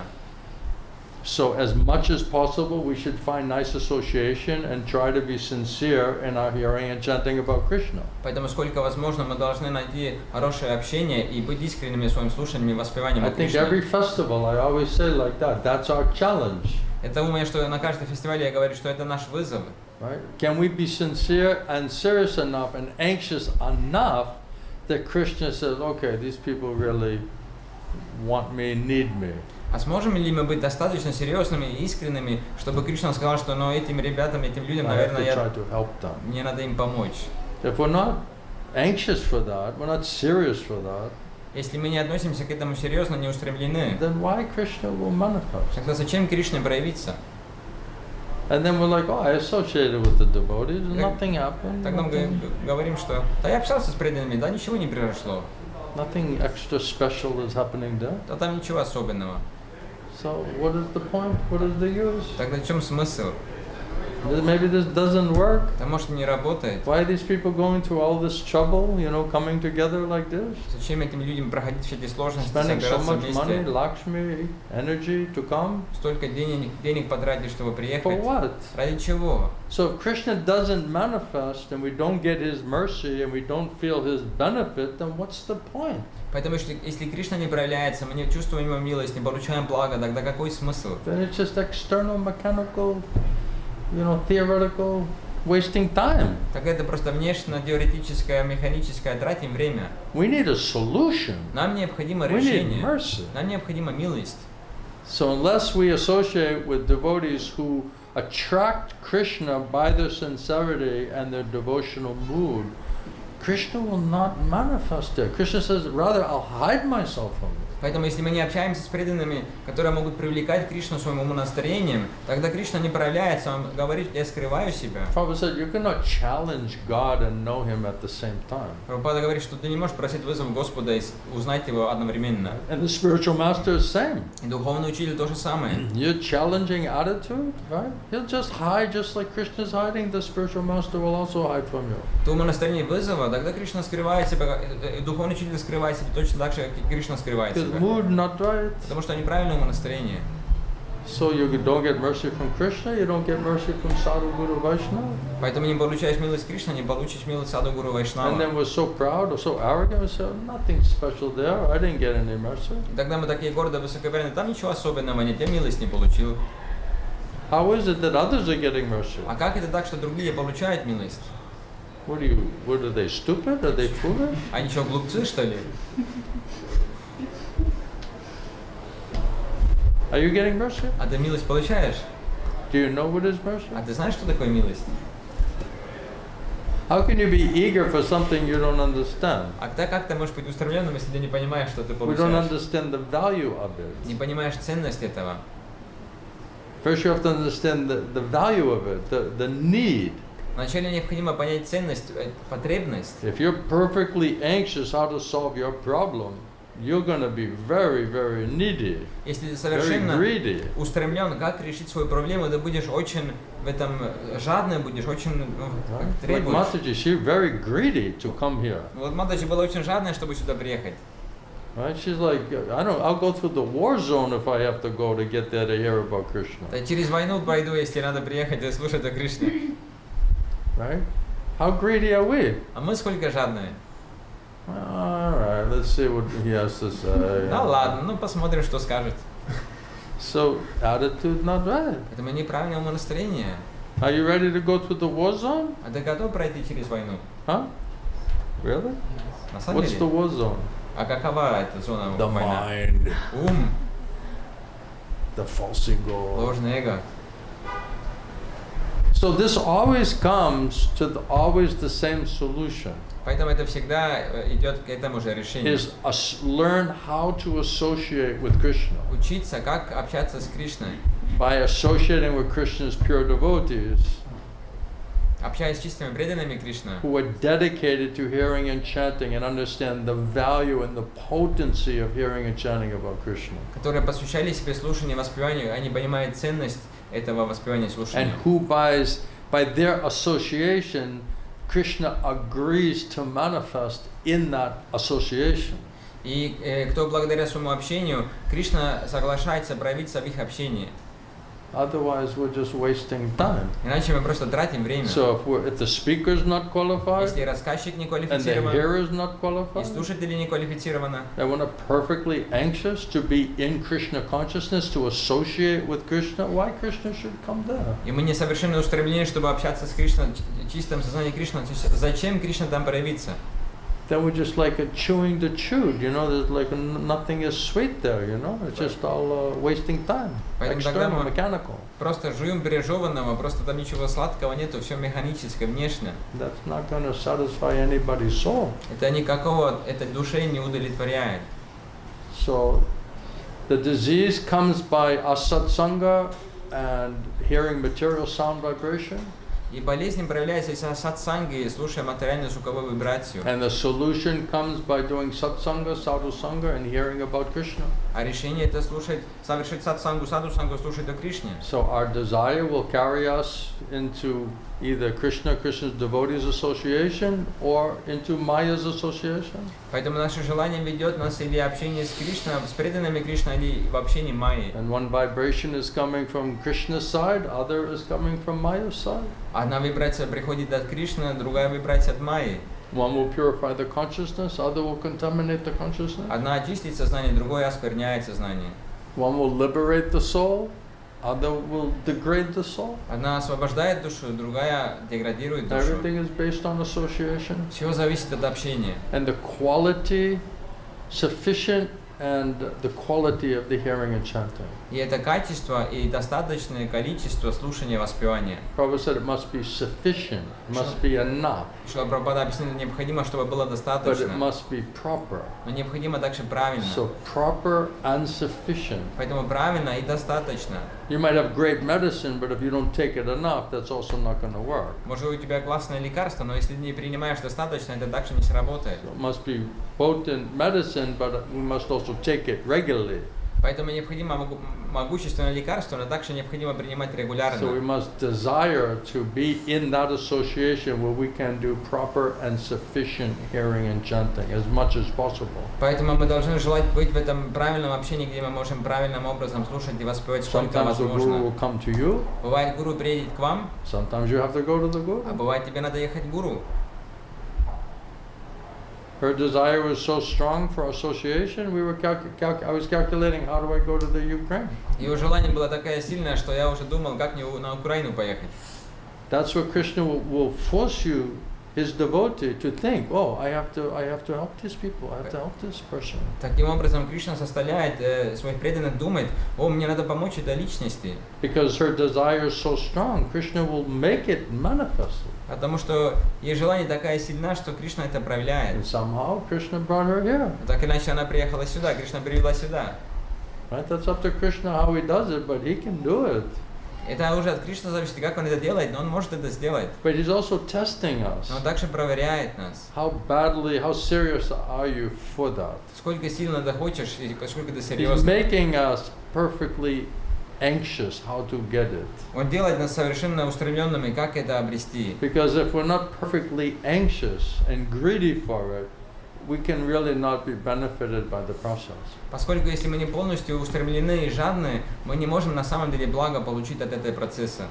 So as much as possible, we should find nice association and try to be sincere in our hearing and chanting about Krishna. Поэтому сколько возможно мы должны найти хорошее общение и быть искренними в своем слушании и воспевании I think Кришны. every festival, I always say like that, that's our challenge. Это у меня, что на каждом фестивале я говорю, что это наш вызов. Right? Can we be sincere and serious enough and anxious enough that Krishna says, okay, these people really want me, need me. А сможем ли мы быть достаточно серьезными и искренними, чтобы Кришна сказал, что этим ребятам, этим людям, I have to наверное, try to help them. мне надо им помочь. If we're not anxious for that, we're not serious for that, Если мы не относимся к этому серьезно, не устремлены, then why Krishna will manifest? тогда зачем Кришне проявиться? And then we're like, oh, I associated with the devotees, and nothing happened. Тогда мы говорим, что да я общался с преданными, да ничего не произошло, Nothing extra special is happening there. да там ничего особенного. So what is the point? What is the use? Тогда в чем смысл? Maybe this doesn't work. Да может не работает. Why are these people going through all this trouble, coming together like this? Зачем этим людям проходить все эти сложности, Spending so собираться much money, вместе? Lakshmi, energy to come? Столько денег потратить, чтобы For приехать. what? Ради чего? So if Krishna doesn't manifest and we don't get his mercy and we don't feel his benefit, then what's the point? Поэтому если Кришна не проявляется, мы не чувствуем его милость, не получаем благо, тогда какой смысл? Then it's just external, mechanical, theoretical, wasting time. Так это просто внешне-теоретическое, механическое, тратим время. We need a solution. Нам необходимо We need решение. mercy. Нам необходима милость. So unless we associate with devotees who attract Krishna by their sincerity and their devotional mood, Krishna will not manifest there. Krishna says, rather, I'll hide myself from you. Поэтому если мы не общаемся с преданными, которые могут привлекать Кришну своим умонастроением, тогда Кришна не проявляется, он говорит, я скрываю себя. Prabhupada said, you cannot challenge God and know Him at the same time. Прабхупада говорит, что ты не можешь просить вызов Господа и узнать Его одновременно. And the spiritual master is same. И духовный учитель то же самое. Your challenging attitude, right? He'll just hide, just like Krishna's hiding. The spiritual master will also hide from you. То умонастроение вызова, тогда Кришна скрывает себя, духовный учитель скрывает себя точно так же, как и Кришна скрывает себя. Mood not right. Потому что неправильное умонастроение. So you don't get mercy from Krishna, you don't get mercy from Sadhu Guru Vaishnava. Поэтому не получаешь милость Кришны, не получишь милость Саду Гуру And Вайшнава. then we're so proud or so arrogant, we say, nothing special there, I didn't get any mercy. И тогда мы такие гордо высоковерные, там ничего особенного нет, я милость не получил. How is it that others are getting mercy? А как это так, что другие получают милость? What are they stupid? Are they foolish? Они что, глупцы, что ли? Are you getting mercy? А ты милость получаешь? Do you know what is mercy? А ты знаешь, что такое милость? How can you be eager for something you don't understand? А как ты можешь быть устремленным, если ты не понимаешь, что ты We don't получаешь? understand the value of it. Не понимаешь ценность этого. First you have to understand the value of it, the need. Вначале необходимо понять ценность, потребность. If you're perfectly anxious how to solve your problem, you're going to be very, very needy, Если ты very совершенно greedy. устремлен, как решить свою проблему, ты будешь очень в этом жадным, будешь очень Right? Like требуешь. Mataji, she's very greedy to come here. Вот Матаджи была очень жадная, чтобы сюда приехать. Right? She's like, I'll go through the war zone if I have to go to get there to hear about Krishna. Да через войну пройду, если надо приехать и слушать о Кришне. Right? How greedy are we? А мы сколько жадные? All right, let's see what he has to say. Да ладно, ну посмотрим, что скажет. So, attitude not right. Это мы неправильное умонастроение. Are you ready to go through the war zone? А ты готов пройти через войну? Huh? Really? На самом What's the деле? war zone? А какова эта зона The война? mind, Ум, the false ego. ложное эго. So this always comes to always the same solution. Поэтому это всегда идет к этому же решению. Is learn how to associate with Krishna. Учиться, как общаться с Кришной. By associating with Krishna's pure devotees Общаясь с чистыми преданными Кришна, who are dedicated to hearing and chanting and understand the value and the potency of hearing and chanting about Krishna. которые посвящали себе слушанию и воспеванию, они понимают ценность этого воспевания и And слушания. who by their association Krishna agrees to manifest in that association. И кто благодаря своему общению, Кришна соглашается проявиться в их общении. Otherwise, we're just wasting time. Иначе мы просто тратим время. So if the speaker's not qualified Если рассказчик не and the квалифицирован, hearer's not и qualified, слушатели не квалифицированы, and we're not perfectly anxious to be in Krishna consciousness, to associate with Krishna, why Krishna should come there? и мы не совершенно устремлены, чтобы общаться с Кришной, чистом сознании Кришны, то есть зачем Кришна там проявится? Then we're just like chewing the chewed, you know, there's like nothing is sweet there, you know, it's just all wasting time, Поэтому тогда external, мы mechanical. просто жуем пережеванного, просто там ничего сладкого нету, все механическое, внешне. That's not going to satisfy anybody's soul. Это никакого, это душе не удовлетворяет. So the disease comes by asatsanga and hearing material sound vibration. И болезнь проявляется из сатсанги, слушая материальную звуковую вибрацию. And the solution comes by doing satsanga, sadhusanga, and hearing about Krishna. А решение это слушать, совершить сатсангу, садхусангу, слушать о Кришне. So our desire will carry us into either Krishna, Krishna's devotees association, or into Maya's association. Поэтому наше желание ведет нас или общение с Кришной, с преданными Кришной, или в общении Майи. And one vibration is coming from Krishna's side, other is coming from Maya's side. Одна вибрация приходит от Кришны, другая вибрация от Майи. One will purify the consciousness, other will contaminate the consciousness. Одна очистит сознание, другая оскверняет сознание. One will liberate the soul, other will degrade the soul. Одна освобождает душу, другая деградирует душу. Everything is based on association. Все зависит от общения. And the quality, sufficient, and the quality of the hearing and chanting. И это качество и достаточное количество слушания и воспевания. Prabhupada said it must be sufficient, it must be enough, Шрила Прабхупада объяснил, необходимо, чтобы было but it достаточно, must be proper. но необходимо также правильно. So proper and sufficient. Поэтому правильно и достаточно. You might have great medicine, but if you don't take it enough, that's also not going to work. Может, у тебя классное лекарство, но если не принимаешь достаточно, это также не сработает. So it must be potent medicine, but we must also take it regularly. Поэтому необходимо могущественное лекарство, но также необходимо принимать So we регулярно. must desire to be in that association where we can do proper and sufficient hearing and chanting as much as possible. Поэтому мы должны желать быть в этом правильном общении, где мы можем правильным образом слушать и воспевать сколько Sometimes the guru возможно. will come to you, Бывает, гуру приедет к вам, sometimes you have to go to the а guru. бывает, тебе надо ехать к гуру. Her desire was so strong for association, I was calculating how do I go to the Ukraine. Его желание было такое сильное, что я уже думал, как мне на Украину поехать. That's where Krishna will force you, his devotee, to think, oh, I have to help these people, I have to help this person. Таким образом, Кришна заставляет своих преданных думать, о, мне надо помочь этой личности. Because her desire is so strong, Krishna will make it manifest. Потому что ее желание такая сильна, что Кришна это проявляет. And somehow Krishna brought her here. Так иначе она приехала сюда, Кришна привела сюда. Right? That's up to Krishna how he does it, but he can do it. Это уже от Кришны зависит, как он это делает, но он может это сделать. But he's also testing us. Но он также проверяет нас. How serious are you for that? Сколько сильно ты хочешь и сколько ты He's серьезно. making us perfectly anxious how to get it. Он делает нас совершенно устремленными, как это обрести. Because if we're not perfectly anxious and greedy for it, we can really not be benefited by the process. Поскольку если мы не полностью устремлены и жадны, мы не можем на самом деле благо получить от этого процесса.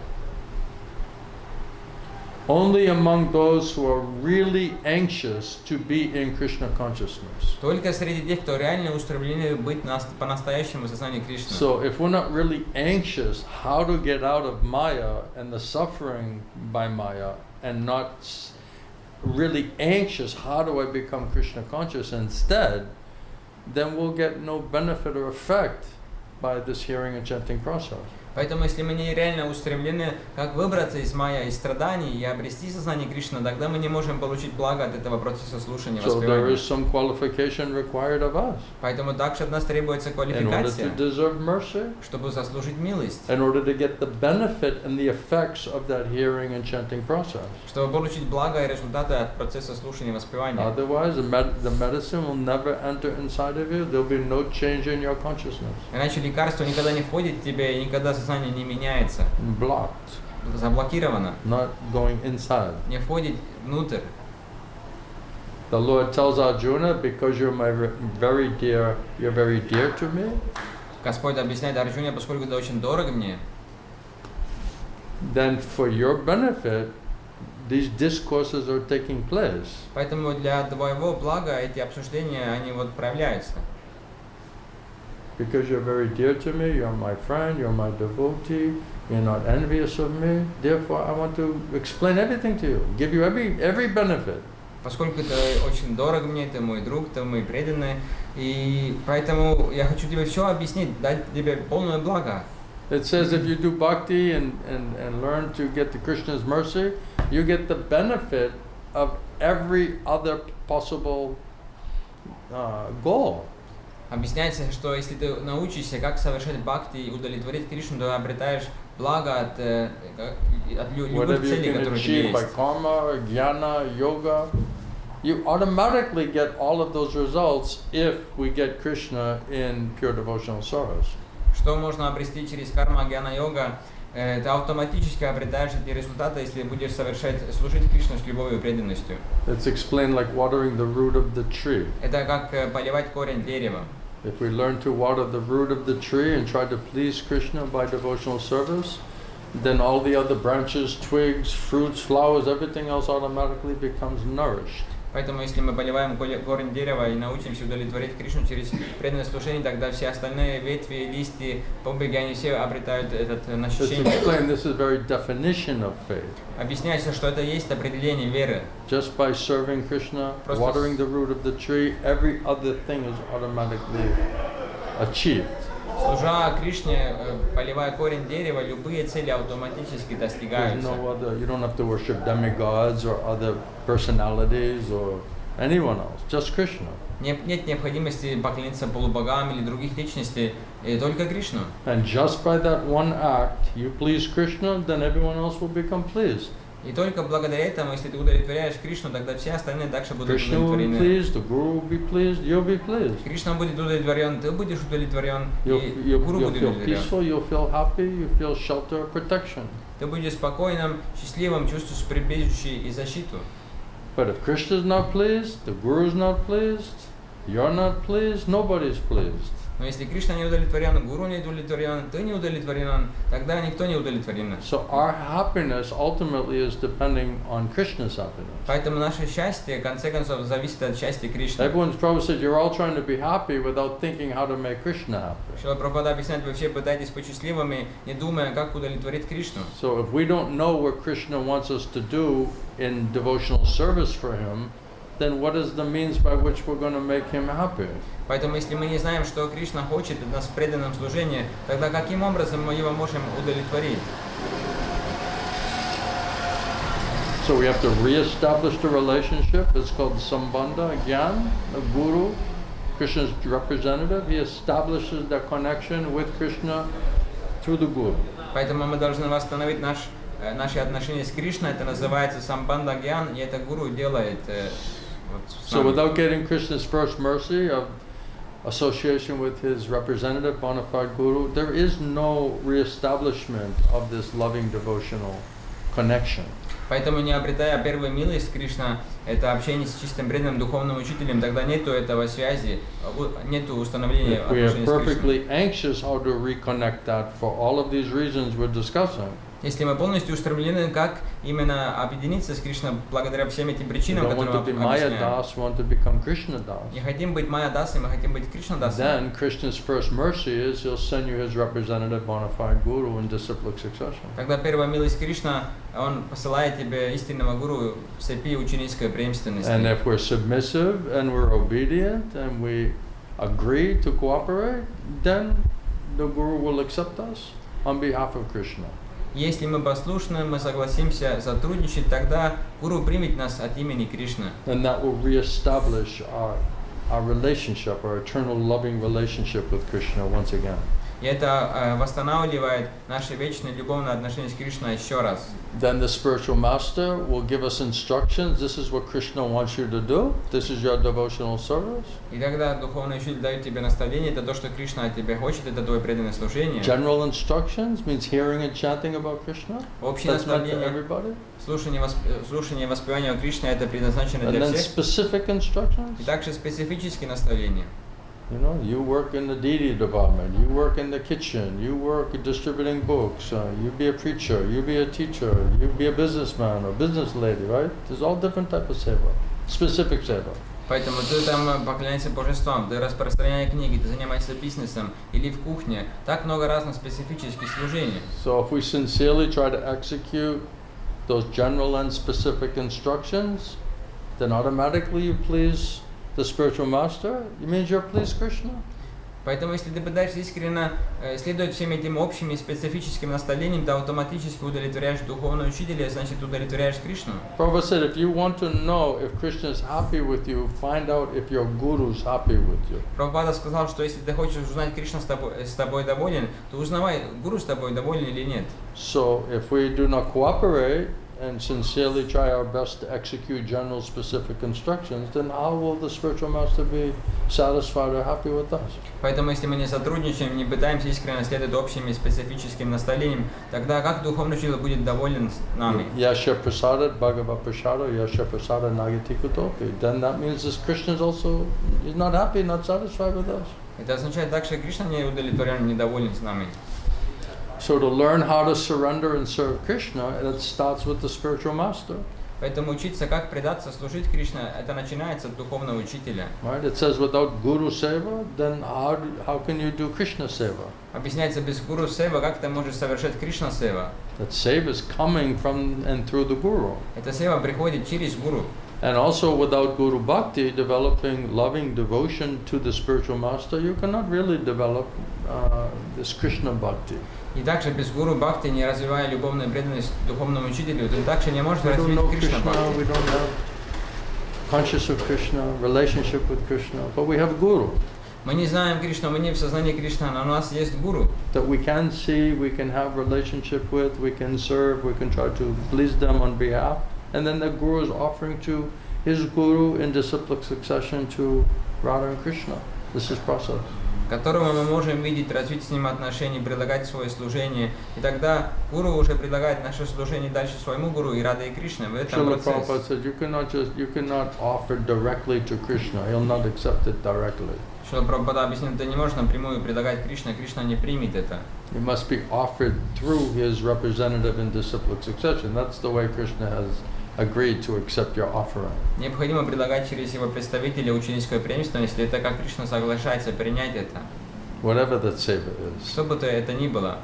Only among those who are really anxious to be in Krishna consciousness. Только среди тех, кто реально устремлены быть по-настоящему в сознании Кришны. So if we're not really anxious how to get out of Maya and the suffering by Maya, and not really anxious how do I become Krishna conscious instead, then we'll get no benefit or effect by this hearing and chanting process. Поэтому, если мы не реально устремлены, как выбраться из майя, из страданий и обрести сознание Кришны, тогда мы не можем получить благо от этого процесса слушания, So there воспевания. is some qualification required of us Поэтому также от нас требуется in order to квалификация, deserve mercy, чтобы заслужить милость, in order to get the benefit and the effects of that hearing and chanting process. чтобы получить благо и результаты от процесса слушания и воспевания. Otherwise, the medicine will never enter inside of you. There will be no change in your consciousness. Иначе лекарство никогда не входит в тебя и никогда сознание не меняется, Blocked, заблокировано, not going inside. не входит внутрь. The Lord tells Arjuna, because you're very dear to me, Господь объясняет Арджуне, поскольку ты очень дорог мне, then for your benefit, these discourses are taking place. Поэтому для твоего блага эти обсуждения, они вот проявляются. Because you're very dear to me, you're my friend, you're my devotee, you're not envious of me, therefore I want to explain everything to you, give you every benefit. Поскольку ты очень дорог мне, ты мой друг, ты мой преданный, и поэтому я хочу тебе все объяснить, дать тебе полное благо. It says if you do bhakti and learn to get to Krishna's mercy, you get the benefit of every other possible goal. Объясняется, что если ты научишься, как совершать бхакти и удовлетворить Кришну, то обретаешь благо от любых целей, которые у тебя By есть. karma, jnana, yoga, you automatically get all of those results if we get Krishna in pure devotional service. Что можно обрести через карма, гьяна, йога, ты автоматически обретаешь эти результаты, если будешь служить Кришне с любовью и преданностью. It's explained like watering the root of the tree. Это как поливать корень дерева. If we learn to water the root of the tree and try to please Krishna by devotional service, then all the other branches, twigs, fruits, flowers, everything else automatically becomes nourished. Поэтому если мы поливаем корень дерева и научимся удовлетворить Кришну через преданное служение, тогда все остальные ветви, листья, побеги, они все обретают это насыщение. This is very definition of faith. Объясняется, что это есть определение веры. Just by serving Krishna, watering the root of the tree, every other thing is automatically achieved. Служа Кришне, поливая корень дерева, любые цели автоматически достигаются. You don't have to worship demigods or other personalities or anyone else, just Krishna. Нет необходимости поклониться полубогам или других личностей, только Кришну. And just by that one act, you please Krishna, then everyone else will become pleased. И только благодаря этому, если ты удовлетворяешь Кришну, тогда все остальные также будут Krishna will be удовлетворены. pleased, the Guru will be pleased, you'll be pleased. Кришна будет удовлетворен, ты будешь удовлетворен, и You'll Гуру будет feel удовлетворен. peaceful, you'll feel happy, you feel shelter, protection. Ты будешь спокойным, счастливым, чувствуешь прибежище и защиту. But if Krishna is not pleased, the Guru is not pleased, you're not pleased, nobody's pleased. Но если Кришна не удовлетворен, Гуру не удовлетворен, ты не удовлетворен, тогда никто не удовлетворен. So our happiness ultimately is depending on Krishna's happiness. Поэтому наше счастье, в конце концов, зависит от счастья Кришны. Everyone's probably said you're all trying to be happy without thinking how to make Krishna happy. Шрила Прабхупада объясняет, вы все пытаетесь быть счастливыми, не думая, как удовлетворить Кришну. So if we don't know what Krishna wants us to do in devotional service for him, then what is the means by which we're going to make him happy? Поэтому, если мы не знаем, что Кришна хочет от нас в преданном служении, тогда каким образом мы его можем удовлетворить? So we have to re-establish the relationship. It's called Sambandha Gyan, the Guru, Krishna's representative. He establishes the connection with Krishna through the Guru. Поэтому мы должны восстановить наши отношения с Кришной. Это называется самбандха гьян, и это Гуру делает. So without getting Krishna's first mercy of association with his representative, bona fide Guru, there is no re-establishment of this loving devotional connection. Поэтому, не обретая первую милость Кришна, это общение с чистым преданным духовным учителем, тогда нету этого связи, нету установления If we are отношений с Кришной. perfectly anxious how to reconnect that for all of these reasons we're discussing, Если мы полностью устремлены, как именно объединиться с Кришной благодаря всем этим we причинам, don't want to которые be мы Maya объясняем. Das, we want to become Krishna Das. Не хотим быть Майя Дасой, мы хотим быть Кришна Дасой. Then Krishna's first mercy is he'll send you his representative bona fide Guru in disciplic succession. Тогда первая милость Кришна, он посылает тебе истинного Гуру в цепи ученической преемственности. And if we're submissive and we're obedient and we agree to cooperate, then the Guru will accept us on behalf of Krishna. Если мы послушны, мы согласимся сотрудничать, тогда Гуру примет нас от имени Кришны. And that will reestablish our relationship, our eternal loving relationship with Krishna once again. И это восстанавливает наши вечные любовные отношения с Кришной еще раз. Then the spiritual master will give us instructions. This is what Krishna wants you to do. This is your devotional service. И тогда духовный учитель дает тебе наставление, это то, что Кришна от тебя хочет, это твое преданное служение. General instructions means hearing and chanting about Krishna. Общее That's meant for наставление, everybody. слушание и воспевание Кришны, это предназначено And для then всех. specific instructions. И также специфические наставления. You know, you work in the deity department, you work in the kitchen, you work distributing books, you be a preacher, you be a teacher, you be a businessman or business lady, right? There's all different type of seva, specific seva. Поэтому ты там поклоняешься божествам, ты распространяешь книги, ты занимаешься бизнесом или в кухне. Так много разных специфических служений. So if we sincerely try to execute those general and specific instructions, then automatically you please the spiritual master. It means you're pleased Krishna. Поэтому если ты пытаешься искренне следовать всем этим общим и специфическим наставлениям, ты автоматически удовлетворяешь духовного учителя, значит удовлетворяешь Кришну. Prabhupada said, if you want to know if Krishna is happy with you, find out if your guru is happy with you. Прабхупада сказал, что если ты хочешь узнать, Кришна с тобой доволен, то узнавай, гуру с тобой доволен или нет. So if we do not cooperate and sincerely try our best to execute general specific instructions, then how will the spiritual master be satisfied or happy with us? Поэтому если мы не сотрудничаем, не пытаемся искренне следовать общим и специфическим наставлениям, тогда как духовный учитель будет доволен нами? Yasha prasadat bhagavad prasada yasha prasada nagatikutopi. Then that means this Krishna is also is not happy, not satisfied with us. Это означает так, что Кришна не удовлетворен, недоволен с нами. So to learn how to surrender and serve Krishna, it starts with the spiritual master. Поэтому учиться, как предаться, служить Кришне, это начинается от духовного учителя. Right? It says without guru seva, then how can you do Krishna seva? Объясняется без гуру сева, как ты можешь совершать Кришна сева. That seva is coming from and through the guru. Эта сева приходит через гуру. And also without guru bhakti, developing loving devotion to the spiritual master, you cannot really develop this Krishna bhakti. И также без гуру бхакти, не развивая любовную преданность духовному учителю, ты также не можешь We don't развить know Кришна Krishna, бхакти. we don't have conscious of Krishna, relationship with Krishna, but we have guru Мы не знаем Кришну, мы не в сознании Кришны, но у нас есть гуру, that we can see, we can have relationship with, we can serve, we can try to please them on behalf, and then the guru is offering to his guru in disciplic succession to Radha and Krishna. This is process. которому мы можем видеть, развить с ним отношения, предлагать свое служение. И тогда гуру уже предлагает наше служение дальше своему гуру и Рада и Кришне. В этом Srila Prabhupada процессе. said you cannot offer directly to Krishna. He'll not accept it directly. Шрила Прабхупада объяснил, ты не можешь напрямую предлагать Кришне, Кришна не примет это. It must be offered through his representative in disciplic succession. That's the way Krishna has agreed to accept your offering. Необходимо предлагать через его представителя ученическую преемственность, если это как Кришна соглашается принять это. Whatever that seva is, Что бы то это ни было,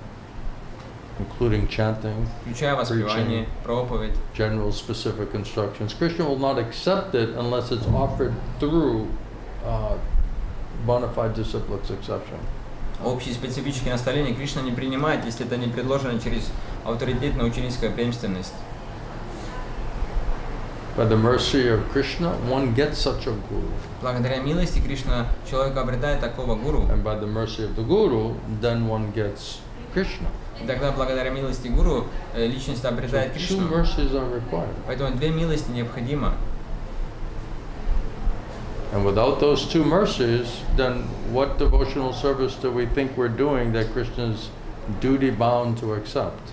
including chanting, включая воспевание, проповедь. general specific instructions. Krishna will not accept it unless it's offered through bona fide disciplic succession. Общие специфические наставления Кришна не принимает, если это не предложено через авторитетную ученическую преемственность. By the mercy of Krishna, one gets such a guru. Благодаря милости Кришна человек обретает такого гуру. And by the mercy of the guru, then one gets Krishna. И тогда благодаря милости гуру личность So обретает two Кришну. mercies are required. Поэтому две милости необходимо. And without those two mercies, then what devotional service do we think we're doing that Krishna is duty bound to accept?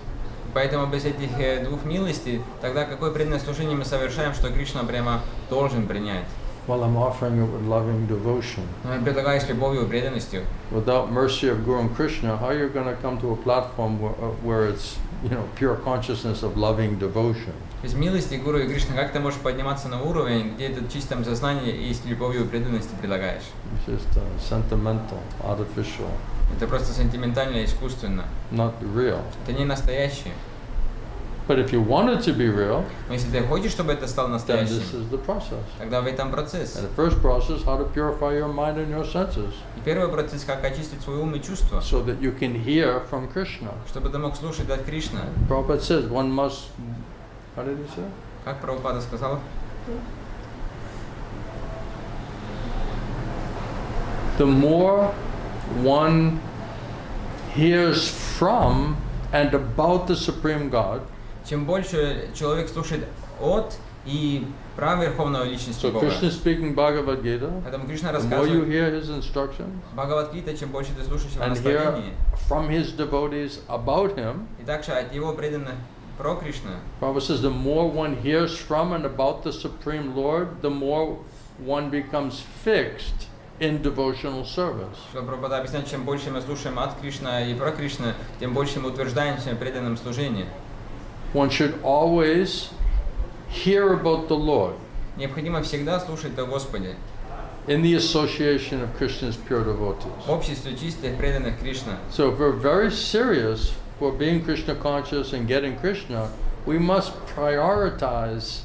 Поэтому без этих двух милостей, тогда какое преданное служение мы совершаем, что Кришна прямо должен принять? Well, I'm offering it with loving devotion. Но я предлагаю с любовью и преданностью. Without mercy of Guru and Krishna, how are you going to come to a platform where it's, pure consciousness of loving devotion? Без милости Гуру и Кришны, как ты можешь подниматься на уровень, где ты в чистом сознании и с любовью и преданностью предлагаешь? It's just sentimental, artificial, Это просто сентиментально и искусственно. not real. Это не настоящее. But if you want it to be real, Но если ты хочешь, чтобы это стало then настоящим, this is the process. тогда в этом процесс. And the first process, how to purify your mind and your senses И первый процесс, как очистить свой ум и чувства, so that you can hear from Krishna. чтобы ты мог слушать от Кришны. Prabhupada says one must, how did he say? Как Прабхупада сказала? The more one hears from and about the Supreme God, Чем больше человек слушает от и про Верховного Личности so Бога. Krishna is speaking Bhagavad Gita, Поэтому Кришна the more you рассказывает hear his instructions Бхагавад-гита, чем больше ты слушаешь его and hear наставлений, from his devotees about him, и также от его преданных про Кришну. Prabhupada says the more one hears from and about the Supreme Lord, the more one becomes fixed in devotional service. Что Прабхупада объясняет, чем больше мы слушаем от Кришна и про Кришна, тем больше мы утверждаемся в преданном служении. One should always hear about the Lord Необходимо всегда слушать о Господе in the association of Krishna's pure в devotees. обществе чистых преданных Кришна. So if we're very serious for being Krishna conscious and getting Krishna, we must prioritize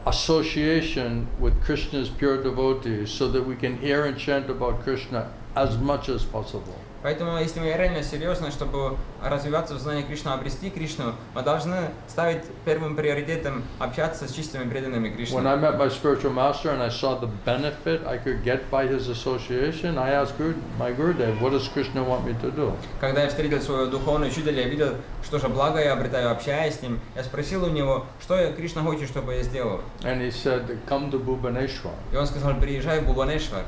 association with Krishna's pure devotees so that we can hear and chant about Krishna as much as possible. Поэтому, если мы реально серьезны, чтобы развиваться в знании Кришны, обрести Кришну, мы должны ставить первым приоритетом общаться с чистыми преданными Кришне. When I met my spiritual master and I saw the benefit I could get by his association, I asked my Gurudev, what does Krishna want me to do? Когда я встретил своего духовного учителя, я видел, что же благо я обретаю, общаясь с ним. Я спросил у него, что Кришна хочет, чтобы я сделал. And he said, come to Bhubaneswar. И он сказал, приезжай в Бхубанешвар.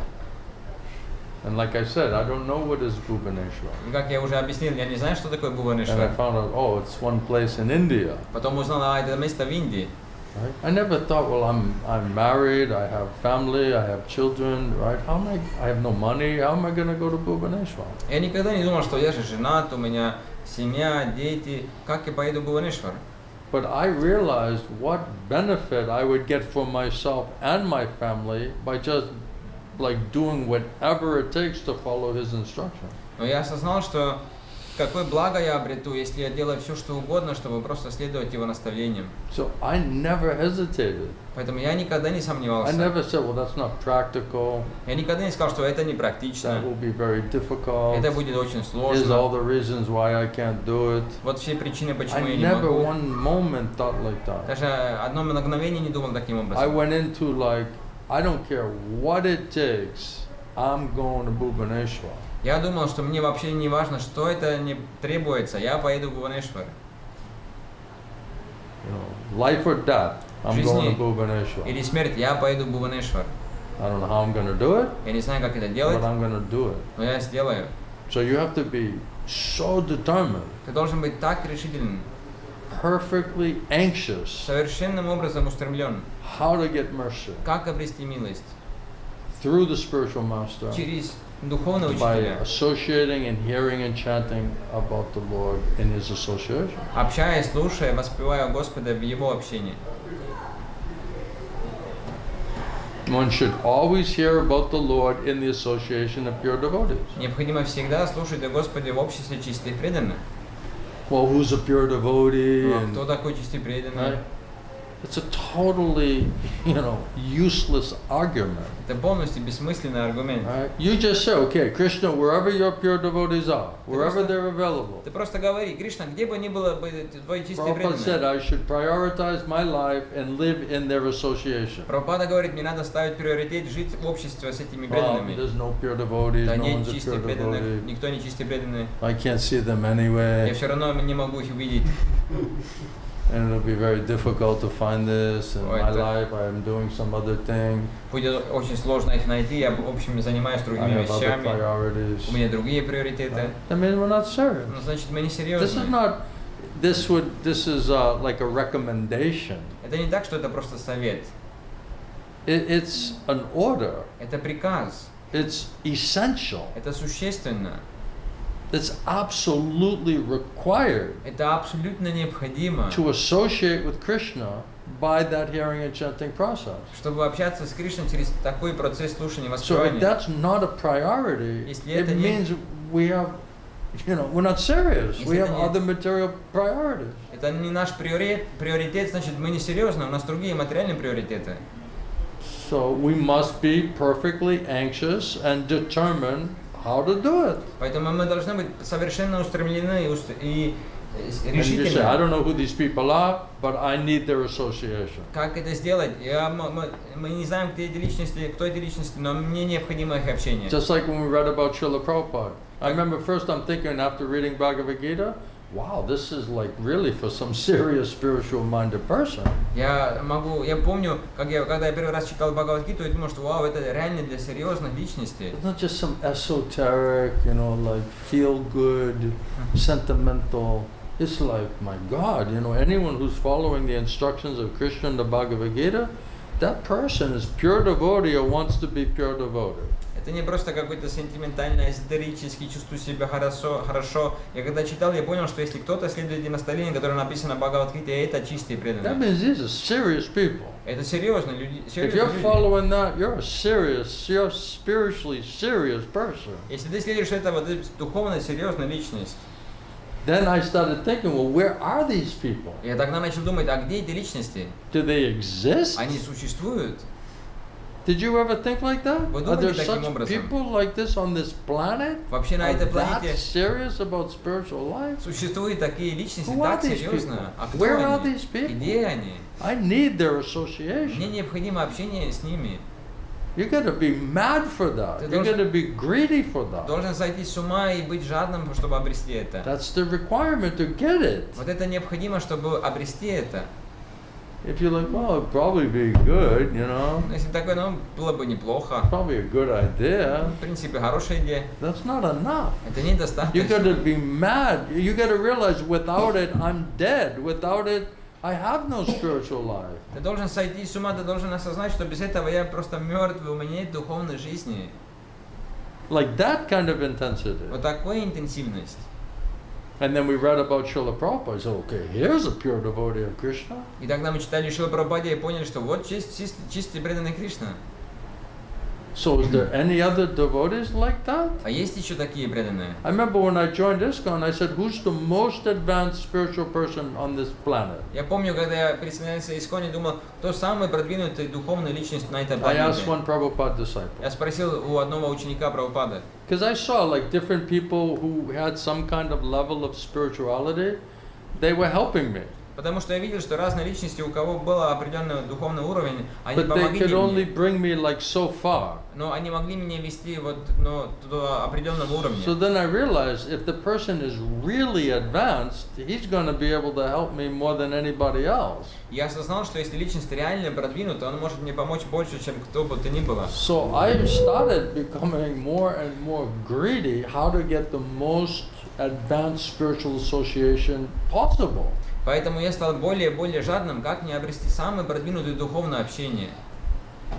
And like I said, I don't know what is Bhubaneswar. И как я уже объяснил, я не знаю, что такое And I Бхубанешвар. found out, oh, it's one place in India. Потом узнал, это место в Индии. Right? I never thought, well, I'm married, I have family, I have children, right? I have no money, how am I going to go to Bhubaneswar? Я никогда не думал, что я же женат, у меня семья, дети, как я поеду в Бхубанешвар. But I realized what benefit I would get for myself and my family by just like doing whatever it takes to follow his instruction. Но я осознал, что какое благо я обрету, если я делаю все, что угодно, чтобы просто следовать его наставлениям. So I never hesitated. Поэтому я никогда не I сомневался. never said, well, that's not practical. Я никогда не сказал, что это That непрактично. will be very difficult. Это будет очень Here's all сложно. the reasons why I can't do it. Вот все причины, почему I я не never могу. one moment thought like that. Даже одно мгновение не думал таким I образом. went into like, I don't care what it takes, I'm going to Bhubaneswar. Я думал, что мне вообще не важно, что это не требуется. Я поеду в Бхубанешвар. You know, life or death, I'm going to Bhubaneswar. Или смерть, я поеду в Бхубанешвар. I don't know how I'm going to do it, Я не знаю, как это but делать, I'm going to do it. но я сделаю. So you have to be so determined, Ты должен быть так решителен, perfectly anxious, совершенным образом устремлен. how to get mercy Как обрести милость? through the spiritual master Через духовного by учителя, associating and hearing and chanting about the Lord in his association. общаясь, слушая, воспевая Господа в Его общении. One should always hear about the Lord in the association of pure devotees. Необходимо всегда слушать о Господе в обществе чистых преданных. Well, who's a pure devotee? Ну, а And, кто такой чистый преданный? right? It's a totally, useless argument. Это полностью бессмысленный аргумент. Right? You just say, okay, Krishna, wherever your pure devotees are, wherever просто- they're available. Ты просто говори, Кришна, где бы ни было бы твои чистые Prabhupada said преданные. I should prioritize my life and live in their association. Прабхупада говорит, мне надо ставить приоритет жить в обществе с этими Well, преданными. there's no pure devotees, Да no нет one's a pure чистых преданных, devotee. никто не чистый преданный. I can't see them Я anyway, все равно не могу их увидеть. and it'll be very difficult to find this in Ой, my это- life. I am doing some other thing. Будет очень сложно их найти, я, в общем, занимаюсь I другими have other вещами. priorities. У меня другие приоритеты. I mean, we're not serious. Ну, значит, мы не This is серьезны. not. This is like a recommendation. Это не так, что это просто совет. It's an order. Это приказ. It's essential. Это существенно. It's absolutely required Это абсолютно необходимо, to associate with Krishna by that hearing and chanting process. чтобы общаться с Кришной через такой процесс слушания, So if воспевания. that's not a priority, Если it это не- means we have, we're not serious. Если We это have не- other material priorities. Это не наш приоритет, значит, мы не серьезны, у нас другие материальные приоритеты. So we must be perfectly anxious and determined how to do it. Поэтому мы должны быть совершенно устремлены и And you say, I решительны. don't know who these people are, but I need their association. Как это сделать? Мы не знаем, кто эти личности, но мне необходимо их общение. Just like when we read about Srila Prabhupada. I remember first I'm thinking after reading Bhagavad Gita, wow, this is like really for some serious spiritual minded person. Я помню, когда я первый раз читал Бхагавад-гиту, я думал, что вау, это реально для серьезных личностей. It's not just some esoteric, like feel good, sentimental. It's like, my God, anyone who's following the instructions of Krishna in the Bhagavad Gita, that person is pure devotee or wants to be pure devotee. Это не просто какой-то сентиментальный, эзотерический, чувствую себя хорошо. Я когда читал, я понял, что если кто-то следует этим наставлениям, которые написано в Бхагавад-гите, это чистые That преданные. means these are serious people. Это серьезно, люди. If you're following that, you're a spiritually serious person. Если ты следуешь этого, ты духовно серьезная личность. Then I started thinking, well, where are these people? Я тогда начал думать, а где эти личности? Do they exist? Они существуют? Did you ever think like that? Вы Are думали there таким such образом? people like this on this planet? Вообще на Are этой that планете serious about spiritual life? существуют такие личности Who are так these серьезно. people? А кто Where are они? these people? Где они? I need their Мне association. необходимо общение с ними. You got to be mad for that. Ты You got to be greedy for that. Должен сойти с ума и быть жадным, чтобы обрести это. That's the requirement to get it. Вот это необходимо, чтобы обрести это. If you're like, well, it'd probably be good, you know, Если такое, ну, было бы неплохо. probably a good idea. В принципе, хорошая идея. That's not enough. Это You got недостаточно. to be mad. You got to realize without it, I'm dead. Without it, I have no spiritual life. Ты должен сойти с ума, ты должен осознать, что без этого я просто мертвый, у меня нет духовной жизни. Like that kind of intensity. Вот такой интенсивность. And then we read about Srila Prabhupada. I said, okay, here's a pure devotee of Krishna. И тогда мы читали Шрила Прабхупаде и поняли, что вот чистый преданный Кришна. So is there any other devotees like that? А есть еще такие преданные? I remember when I joined ISKCON, I said, who's the most advanced spiritual person on this planet? Я помню, когда я присоединился к Исконе, думал, кто самый продвинутый духовная личность на этой I asked планете. one Prabhupada disciple. Я спросил у одного ученика Прабхупады. Because I saw like different people who had some kind of level of spirituality, they were helping me. Потому что я видел, что разные личности, у кого был определенный духовный уровень, они But they помогли could only мне. bring me like so far. Но они могли меня вести вот, ну, до определенного уровня. So then I realized if the person is really advanced, he's going to be able to help me more than anybody else. Я осознал, что если личность реально продвинута, он может мне помочь больше, чем кто бы то ни было. So I started becoming more and more greedy how to get the most advanced spiritual association possible. Поэтому я стал более и более жадным, как мне обрести самое продвинутое духовное общение.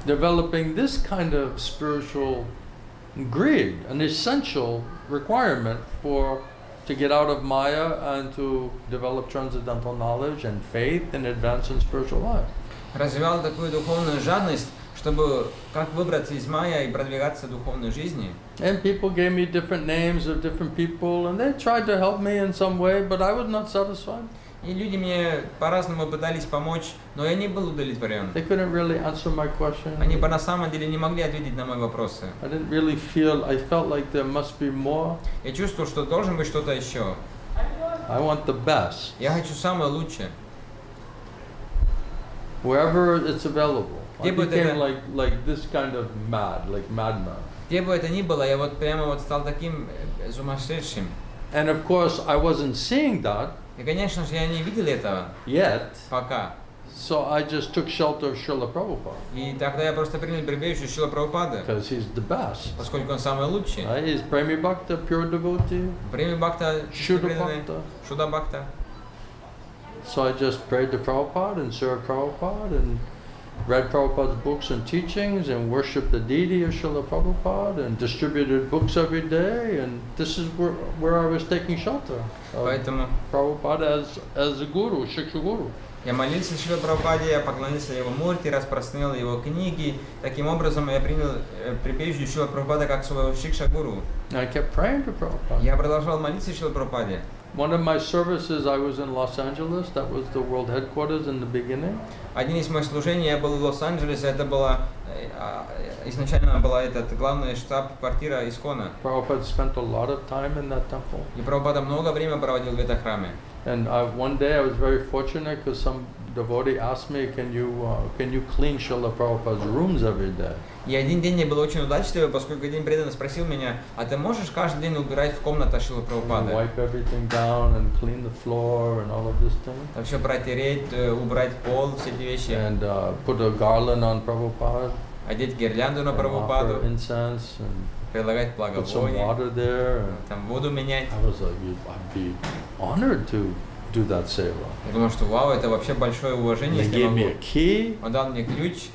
Developing this kind of spiritual greed, an essential requirement to get out of Maya and to develop transcendental knowledge and faith and advance in spiritual life. Развивал такую духовную жадность, чтобы как выбраться из майя и продвигаться в духовной жизни. And people gave me different names of different people and they tried to help me in some way, but I was not satisfied. И люди мне по-разному пытались помочь, но я не был удовлетворен. They couldn't really answer my question. Они на самом деле не могли ответить на мои вопросы. I didn't really feel, I felt like there must be more. Я чувствовал, что должен быть что-то еще. I want the best, Я хочу самое лучшее. wherever it's available. I Где бы это- became like this kind of mad, like madman. Где бы это ни было, я вот прямо вот стал таким сумасшедшим. And of course, I wasn't seeing that И, конечно же, я не видел этого yet, пока. so I just took shelter of Srila Prabhupada И тогда я просто принял прибежище Шрила Прабхупады, because he's the best. поскольку он самый лучший. Right? He's Premi Bhakta, pure devotee, Преми Бхакта, чисто Shuddha преданный, Bhakta. Шуда Бхакта. So I just prayed to Prabhupada and served Prabhupada and read Prabhupada's books and teachings and worshipped the deity of Srila Prabhupada and distributed books every day, and this is where I was taking shelter of Поэтому Prabhupada as a guru, Shiksha guru. я молился Шрила Прабхупаде, я поклонился его мурти, распространил его книги. Таким образом, я принял прибежище Шрила Прабхупада как своего Шикша-гуру. And I kept praying to Prabhupada. Я продолжал молиться Шрила Прабхупаде. One of my services, I was in Los Angeles. That was the world headquarters in the beginning. Один из моих служений, я был в Лос-Анджелесе, это была, изначально была этот главный штаб-квартира Искона. Prabhupada spent a lot of time in that temple. И Прабхупада много времени проводил в этом храме. And one day I was very fortunate because some devotee asked me, can you clean Srila Prabhupada's rooms every day? И один день я был очень удачливый, поскольку один преданный спросил меня, а ты можешь каждый день убирать в комнатах Шрилы And Прабхупады? wipe everything down and clean the floor and all of this thing. Там все протереть, убрать пол, все эти вещи, And put a garland on Prabhupada. одеть гирлянду на And offer Прабхупаду, incense and предлагать put some благовоние, water there. And там воду менять. I was like, I'd be honored to do that seva. Я думал, что вау, это вообще большое And уважение, they если я gave me могу. a key Он дал мне ключ,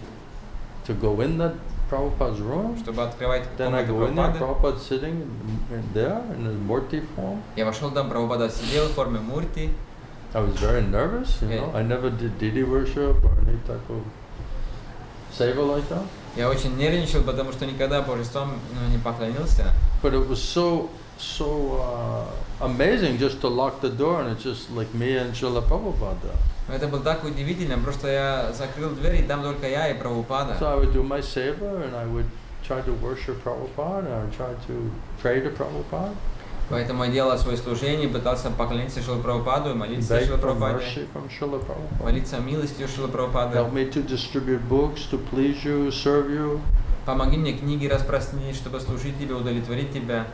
to go in that Prabhupada's room. чтобы открывать Then I комнату go in there, Прабхупады. Prabhupada sitting in there in his Murti form. Я вошел там, Прабхупада сидел в форме мурти. I was very nervous, you Okay. know. I never did deity worship or any type of seva like that. Я очень нервничал, потому что никогда божествам не поклонился. But it was so amazing just to lock the door and it's just like me and Srila Prabhupada. Но это было так удивительно, просто я закрыл дверь, и там только я и Прабхупада. So I would do my seva and I would try to worship Prabhupada or try to pray to Prabhupada. Поэтому я делал свое служение, пытался поклониться Шрила Прабхупаду и молиться Beg Шрила for Прабхупаде, mercy from Srila Prabhupada. молиться милостью Шрила Прабхупады. Help me to distribute books to please you, serve you. Помоги мне книги распространить, чтобы служить Тебе, удовлетворить Тебя.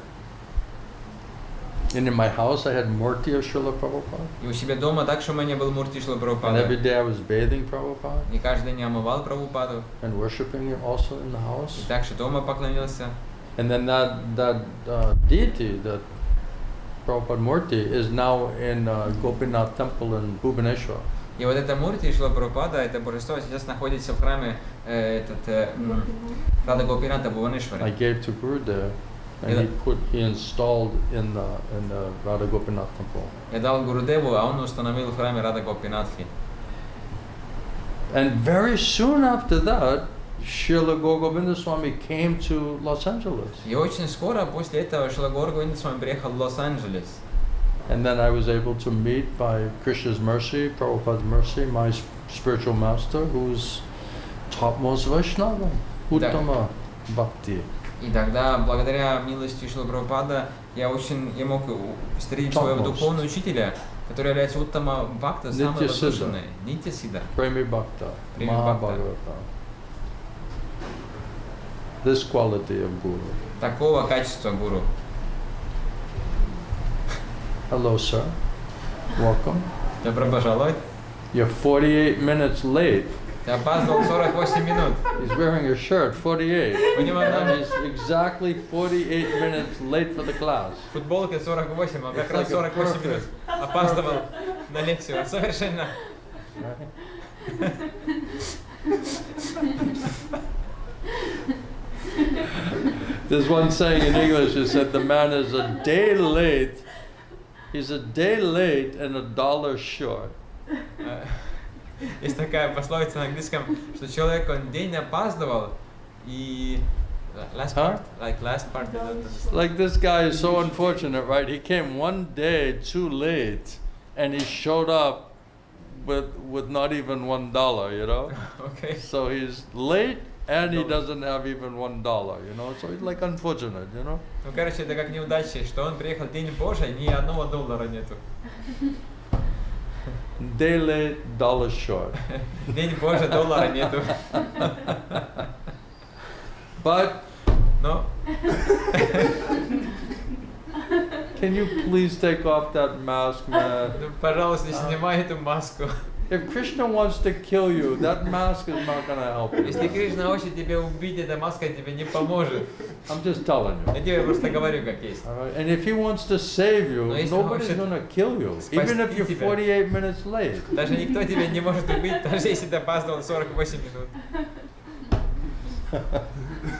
And in my house I had Murti of Srila Prabhupada. И у себя дома также у меня был мурти Шрила And every Прабхупады. day I was bathing Prabhupada И каждый день я омывал Прабхупаду, and worshiping him also in the и house. также дома поклонился. And then that deity, that Prabhupada Murti, is now in Gopinath temple in Bhubaneswar. И вот эта мурти Шрила Прабхупада, это божество, сейчас находится в храме Рада Гопината I Бхуванешваре. gave to Gurudev and he installed in the Radha Gopinath temple. Я дал Гурудеву, а он установил в храме Рада Гопинатхи. And very soon after that, Srila Govinda Swami came to Los Angeles. И очень скоро после этого Шрила Гаура Говинда Свами приехал в Лос-Анджелес. And then I was able to meet by Krishna's mercy, Prabhupada's mercy, my spiritual master, who's topmost Vaishnava, Uttama Bhakti. И тогда, благодаря милости Шрила Прабхупада, я мог встретить своего духовного учителя, который является Уттама Бхакта, самый возвышенный, Нитья Сида. Premi Bhakta, Premi Bhakta. Mahabhagavata. This quality of Guru. Такого качества гуру. Hello, sir. Welcome. Добро пожаловать. You're 48 minutes late. Ты опаздывал 48 минут. He's wearing a shirt, 48. У него And на he's exactly 48 minutes late for the class. футболке 48, он как раз 48 минут опаздывал на лекцию. Совершенно. There's one saying in English that said the man is a day late. He's a day late and $1 short. Есть такая пословица на английском, что человек, он день опаздывал и last part, last part. Like this guy is so unfortunate, right? He came one day too late and he showed up with not even $1, you know? Okay. So he's late and he doesn't have even $1, you know? So he's like unfortunate, you know? Ну, короче, это как неудача, что он приехал день позже, ни $1 нету. Day late, $1 short. День позже, $1 нету. But Но can you please take off that mask, man? ну, пожалуйста, снимай эту маску. If Krishna wants to kill you, that mask is not going to help you. Если Кришна хочет тебя убить, эта маска тебе не поможет. I'm just telling you. Я тебе просто говорю, как есть. All right? And if he wants to save you, Но если он nobody's хочет going to kill you, even if you're тебя. 48 minutes late. Даже никто тебя не может убить, даже если ты опаздывал 48 минут.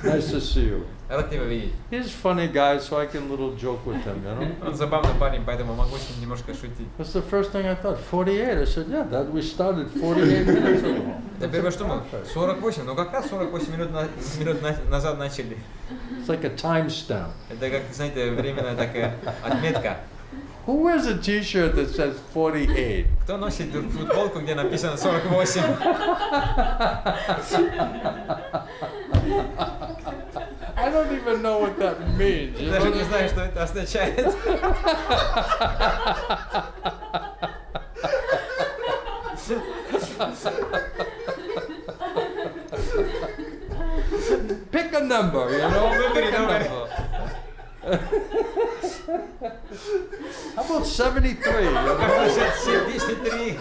Nice to see you. Рад тебя видеть. He's a funny guy, so I can little joke with him, you know? Он забавный парень, поэтому могу с ним немножко шутить. That's the first thing I thought. 48. I said, yeah, that we started 48 minutes ago. Я первое что думал? 48, ну как раз 48 минут назад начали. It's like a timestamp. Это как, знаете, временная такая отметка. Who wears a T-shirt that says 48? Кто носит футболку, где написано 48? I don't even know what that means. You Даже know? не знаю, что это означает. Pick a number, you know? Pick a number. How about 73? You know? 73.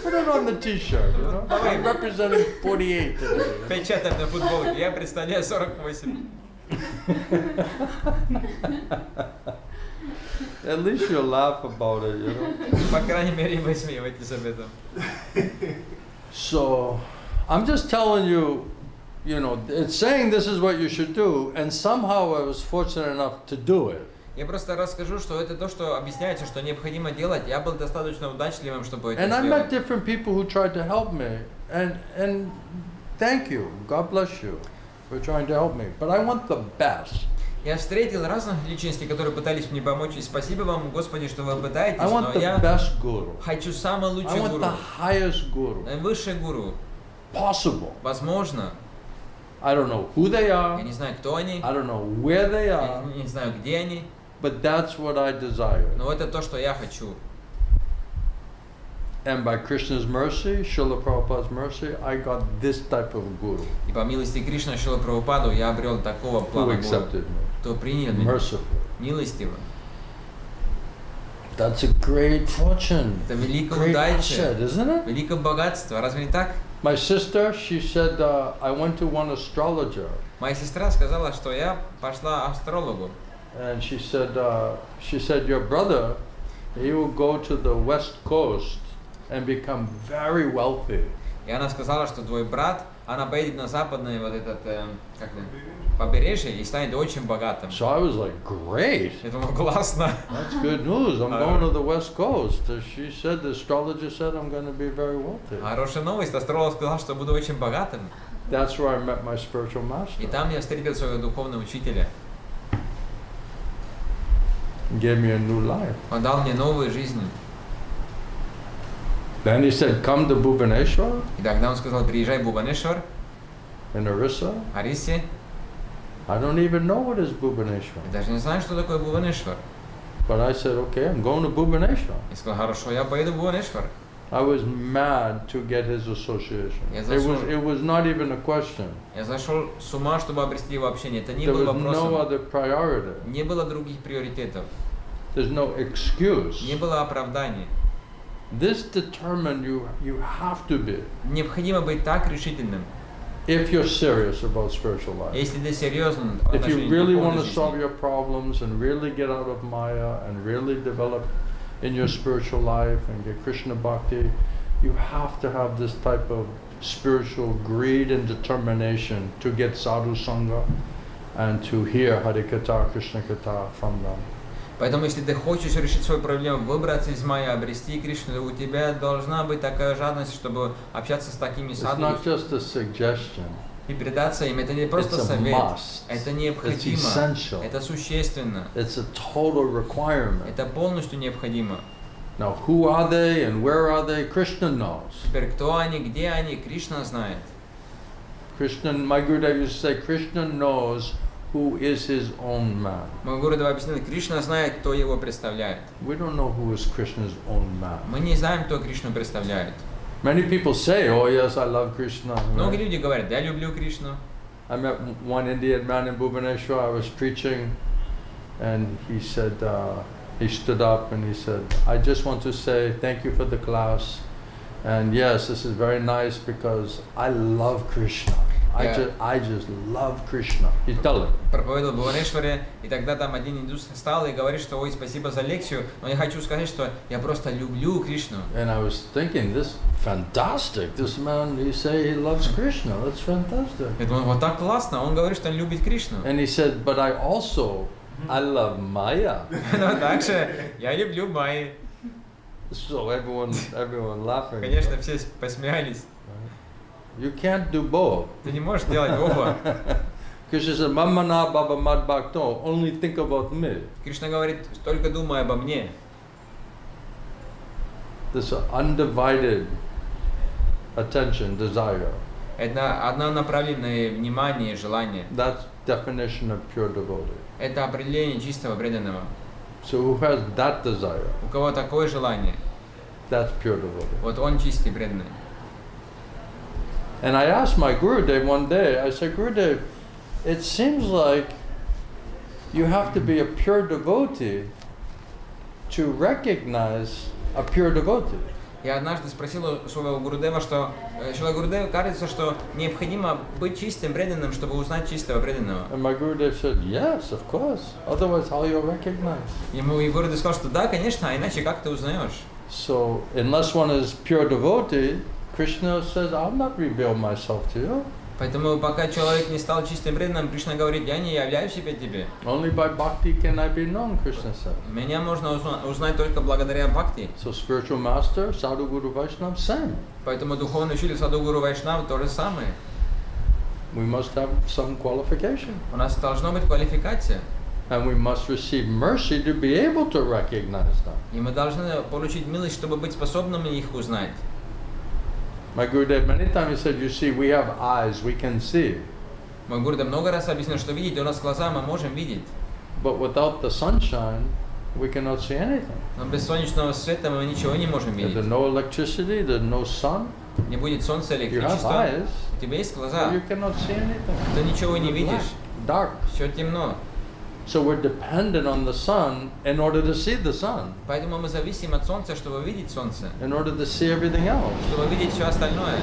Put it on the T-shirt, you know? I'm representing 48 today. Печатаем на футболке. Я представляю 48. At least you'll laugh about it, you know. По крайней мере, вы смеетесь об этом. So, I'm just telling you, you know, it's saying this is what you should do, and somehow I was fortunate enough to do it. Я просто расскажу, что это то, что объясняется, что необходимо делать. Я был достаточно удачливым, чтобы это And I met сделать. different people who tried to help me, and thank you, God bless you for trying to help me. But I want the best. Я встретил разных личностей, которые пытались мне помочь, и спасибо вам, Господи, что вы пытаетесь, I want но the я best guru. хочу самый I лучший want гуру, the highest guru наивысший гуру. possible. Возможно, I don't know who they я are. не знаю, кто они, I don't know where they я are. не знаю, где они, But that's what I desire. но это то, что я хочу. And by Krishna's mercy, Srila Prabhupada's mercy, I got this type of guru И по милости Кришны Шрила Прабхупаду я обрел такого who плана гуру, accepted me кто принял меня mercifully. милостиво. That's a great fortune, Это великая great удача, asset, isn't it? великое богатство, разве не так? My sister, she said, I went to one astrologer, Моя сестра сказала, что я пошла к астрологу. and she said, your brother, he will go to the West Coast and become very wealthy. И она сказала, что твой брат, она поедет на западное вот этот, как это, побережье и станет очень богатым. So I was like, great, Я думал, классно. that's good news. I'm going to the West Coast. She said, the astrologer said I'm going to be very wealthy. Хорошая новость, астролог сказал, что буду очень богатым. That's where I met my spiritual И master. там я встретил своего духовного учителя. He gave me a new life. Он дал мне новую жизнь. Then he said, come to Bhubaneswar И тогда он сказал, приезжай в Бхубанешвар, in Orissa. Арисе. I don't even know what is Bhubaneswar. Я даже не знаю, что такое Бхубанешвар. But I said, okay, I'm going to Bhubaneswar. И сказал, хорошо, я поеду в Бхубанешвар. I was mad to get his association. Я It was not even a question. Я зашел с ума, чтобы обрести его общение. Это не There было was no вопросом. other priority. Не было других приоритетов. There's no excuse. Не было оправданий. This determined you have to be Необходимо быть так решительным. if you're serious about spiritual life. Если ты серьезен в If you отношении really духовной want to solve жизни, your problems and really get out of Maya and really develop in your spiritual life and get Krishna Bhakti, you have to have this type of spiritual greed and determination to get sadhu sangha and to hear Harikatha, Krishna-katha from them. Поэтому, если ты хочешь решить свою проблему, выбраться из майя, обрести Кришну, у тебя должна быть такая жадность, чтобы общаться с такими It's садху not just a suggestion. и предаться им. Это не просто It's a совет, must. это It's необходимо, essential. это существенно, It's a total requirement. это полностью необходимо. Now, who are they and where are they? Krishna knows. Теперь кто они, где они, Кришна знает. Krishna, my Gurudev used to say, Krishna knows who is his own man. Мой Гурудев объяснил, Кришна знает, кто его представляет. We don't know who is Krishna's own man. Мы не знаем, кто Кришну представляет. Many people say, oh yes, I love Krishna. Многие люди говорят, я люблю Кришну. I met one Indian man in Bhubaneswar. I was preaching, and he said, he stood up and he said, I just want to say thank you for the class. And yes, this is very nice because I love Krishna. Yeah. I just love Krishna. You tell him. Проповедовал в Бхуванешваре, и тогда там один индус встал и говорит, что ой, спасибо за лекцию, но я хочу сказать, что я просто люблю Кришну. And I was thinking, this fantastic. This man, he say he loves Krishna. That's fantastic. Я думаю, вот так классно, он говорит, что он любит Кришну. And he said, but I also, I love Maya. Но также я люблю майи. So everyone laughing. Конечно, все посмеялись. You can't do both. Ты не можешь делать оба. Krishna said, Mamana Baba Mad Bhakto, only think about me. Кришна говорит, только думай обо мне. This undivided attention, desire. Это однонаправленное внимание и желание. That's definition of pure devotee. Это определение чистого преданного. So who has that desire? У кого такое желание, That's pure devotee. вот он чистый преданный. And I asked my Gurudev one day, I said, Gurudev, it seems like you have to be a pure devotee to recognize a pure devotee. Я однажды спросил у своего Гурудева, что Шила Гурудеву кажется, что необходимо быть чистым преданным, чтобы узнать чистого преданного. And my Gurudev said, yes, of course. Otherwise, how you'll recognize? Ему и Гурудев сказал, что да, конечно, а иначе как ты узнаешь? So, unless one is pure devotee, Krishna says, I'll not reveal myself to you. Поэтому пока человек не стал чистым преданным, Кришна говорит, я не являю себя тебе. Only by bhakti can I be known, Krishna says. Меня можно узнать только благодаря бхакти. So spiritual master, sadhu, guru, vaishnava, same. Поэтому духовный учитель, саду, гуру, вайшнав то же самое. We must have some qualification. У нас должна быть квалификация. And we must receive mercy to be able to recognize them. И мы должны получить милость, чтобы быть способными их узнать. My Gurudev many times he said, you see, we have eyes, we can see. Мой Гурудев много раз объяснил, что видеть у нас глаза мы можем видеть. But without the sunshine, we cannot see anything. Но без солнечного света мы ничего не можем There's видеть. no electricity, there's no sun. Не будет солнца, You have электричества. eyes, У тебя есть but глаза, you cannot see anything. ты ничего не видишь. Dark. Все темно. So we're dependent on the sun in order to see the sun, Поэтому мы зависим от солнца, чтобы видеть солнце, in order to see everything else. чтобы видеть все остальное.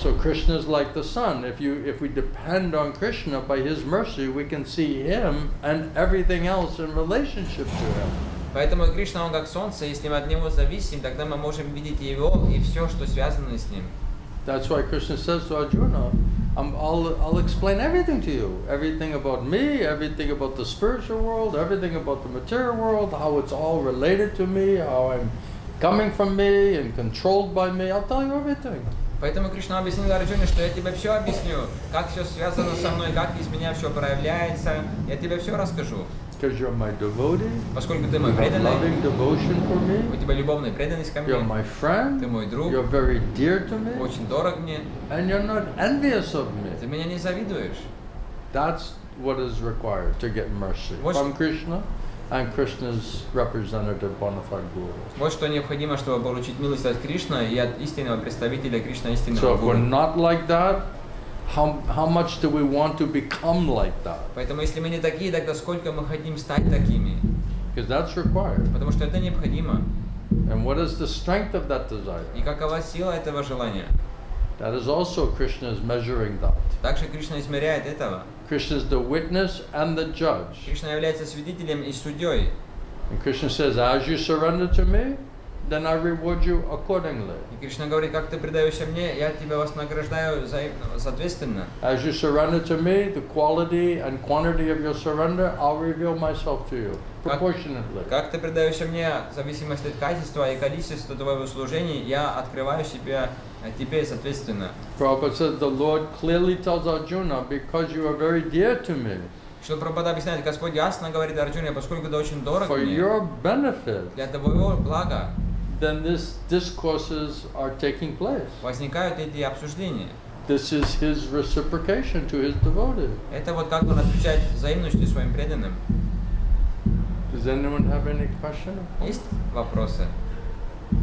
So Krishna is like the sun. If we depend on Krishna by His mercy, we can see Him and everything else in relationship to Him. Поэтому Кришна, он как солнце, если мы от него зависим, тогда мы можем видеть его и все, что связано с ним. That's why Krishna says to Arjuna, I'll explain everything to you. Everything about me, everything about the spiritual world, everything about the material world, how it's all related to me, how I'm coming from me and controlled by me. I'll tell you everything. Поэтому Кришна объяснил Арджуне, что я тебе все объясню, как все связано со мной, как из меня все проявляется, я тебе все расскажу. Because you're my devotee, Поскольку ты мой you have преданный, loving devotion for у me, тебя любовная преданность ко you're мне, my friend, ты мой друг, you're very dear to me, очень дорог мне, and you're not envious of me. ты меня не завидуешь. That's what is required to get mercy What's- from Krishna and Krishna's representative bona fide guru. Вот что необходимо, чтобы получить милость от Кришны и от истинного представителя Кришны, истинного So if we're гуру. not like that, how much do we want to become like that? Поэтому если мы не такие, тогда сколько мы хотим стать такими? Because that's required. Потому что это необходимо. And what is the strength of that desire? И какова сила этого желания? That is also Krishna's measuring that. Также Кришна измеряет этого. Krishna is the witness and the judge. Кришна является свидетелем и судьей. And Krishna says, as you surrender to me, then I reward you accordingly. И Кришна говорит, как ты предаешься мне, я тебя вознаграждаю соответственно. As you surrender to me, the quality and quantity of your surrender, I'll reveal myself to you proportionately. Как ты предаешься мне, в зависимости от качества и количества твоего служения, я открываю себя тебе соответственно. Prabhupada says, the Lord clearly tells Arjuna, because you are very dear to me, Что Прабхупада объясняет, Господь ясно говорит Арджуне, поскольку ты очень дорог for мне, your benefit, для твоего блага then these discourses are taking place. возникают эти обсуждения. This is his reciprocation to his devotee. Это вот как он отвечает взаимностью своим преданным. Does anyone have any question? Есть вопросы?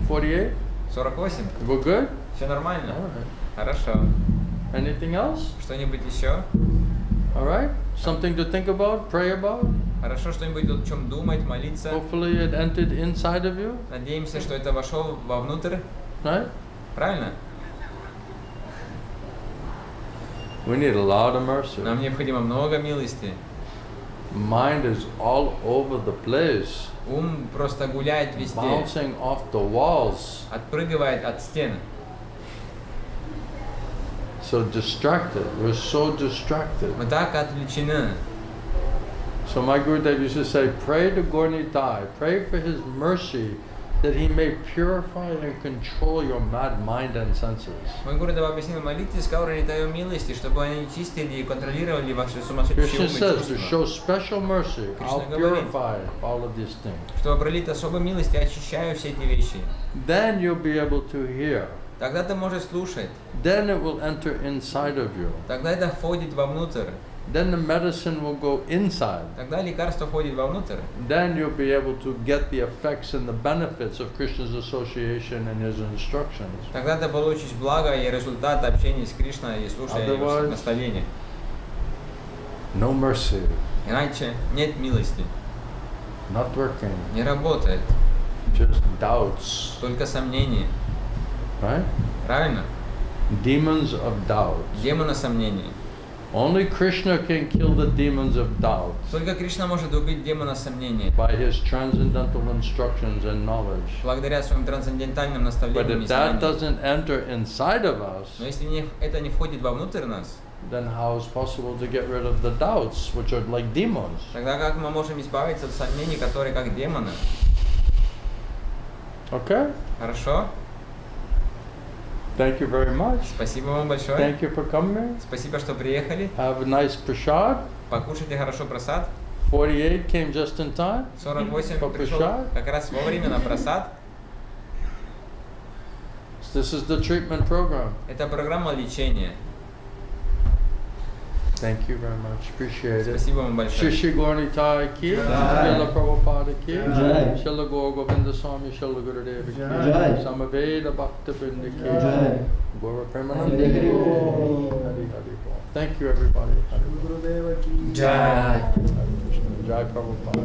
48? 48? We're good? Все нормально? All right. Хорошо. Anything else? Что-нибудь еще? All right. Something to think about, pray about. Хорошо, что-нибудь о чем думать, молиться. Hopefully it entered inside of you, Надеемся, что это вошло вовнутрь. right? Правильно? We need a lot of mercy. Нам необходимо много милости. Mind is all over the place, Ум просто гуляет везде, bouncing off the walls, отпрыгивает от стен. so distracted. We're so distracted. Мы так отвлечены. So my Gurudev used to say, pray to Gaurnitai, pray for his mercy that he may purify and control your mad mind and senses. Мой Гурудев объяснил, молитесь Гауре Нитаю милости, чтобы они чистили и контролировали ваши сумасшедшие Krishna умы и says to чувства. show special mercy, I'll Krishna говорит, purify all of these things. Чтобы пролить особой милости, очищаю все эти вещи. Then you'll be able to hear. Тогда ты можешь слушать. Then it will enter inside of you. Тогда это входит вовнутрь. Then the medicine will go inside. Тогда лекарство входит вовнутрь. Then you'll be able to get the effects and the benefits of Krishna's association and his instructions. Тогда ты получишь благо и результат общения с Кришной и слушая его Otherwise- наставления. No mercy, Иначе нет милости. not working, Не работает. just doubts. Только сомнения. right? Правильно? Demons of doubt. Демона сомнений. Only Krishna can kill the demons of doubt Только Кришна может убить демона сомнений by his transcendental instructions and knowledge. благодаря своим трансцендентальным But наставлениям и if that знаниям. doesn't enter inside of us, Но если это не входит вовнутрь нас, then how is possible to get rid of the doubts, which are like demons? тогда как мы можем избавиться от сомнений, которые как демоны? Okay? Хорошо? Thank you very much. Спасибо вам большое. Thank you for coming. Спасибо, что приехали. Have a nice prasad. Покушайте хорошо просад. 48 came just in time. 48 For пришел прасад. как раз вовремя на просад. This is the treatment program. Это программа лечения. Thank you very much. Appreciate it. Спасибо вам большое. Shishi Gornitai ki, Jai. Srila Prabhupada ki, Jai. Srila Gaur Govinda Swami, Srila Gurudev ki, Jai. Samaveda Bhakta Vrinda ki, Jai. Gaura Premananda Hari ki. Bol. Hari Hari Bol. Thank you everybody. Hari Bol. Gurudeva ki Jai. Hare Krishna. Jai Prabhupada.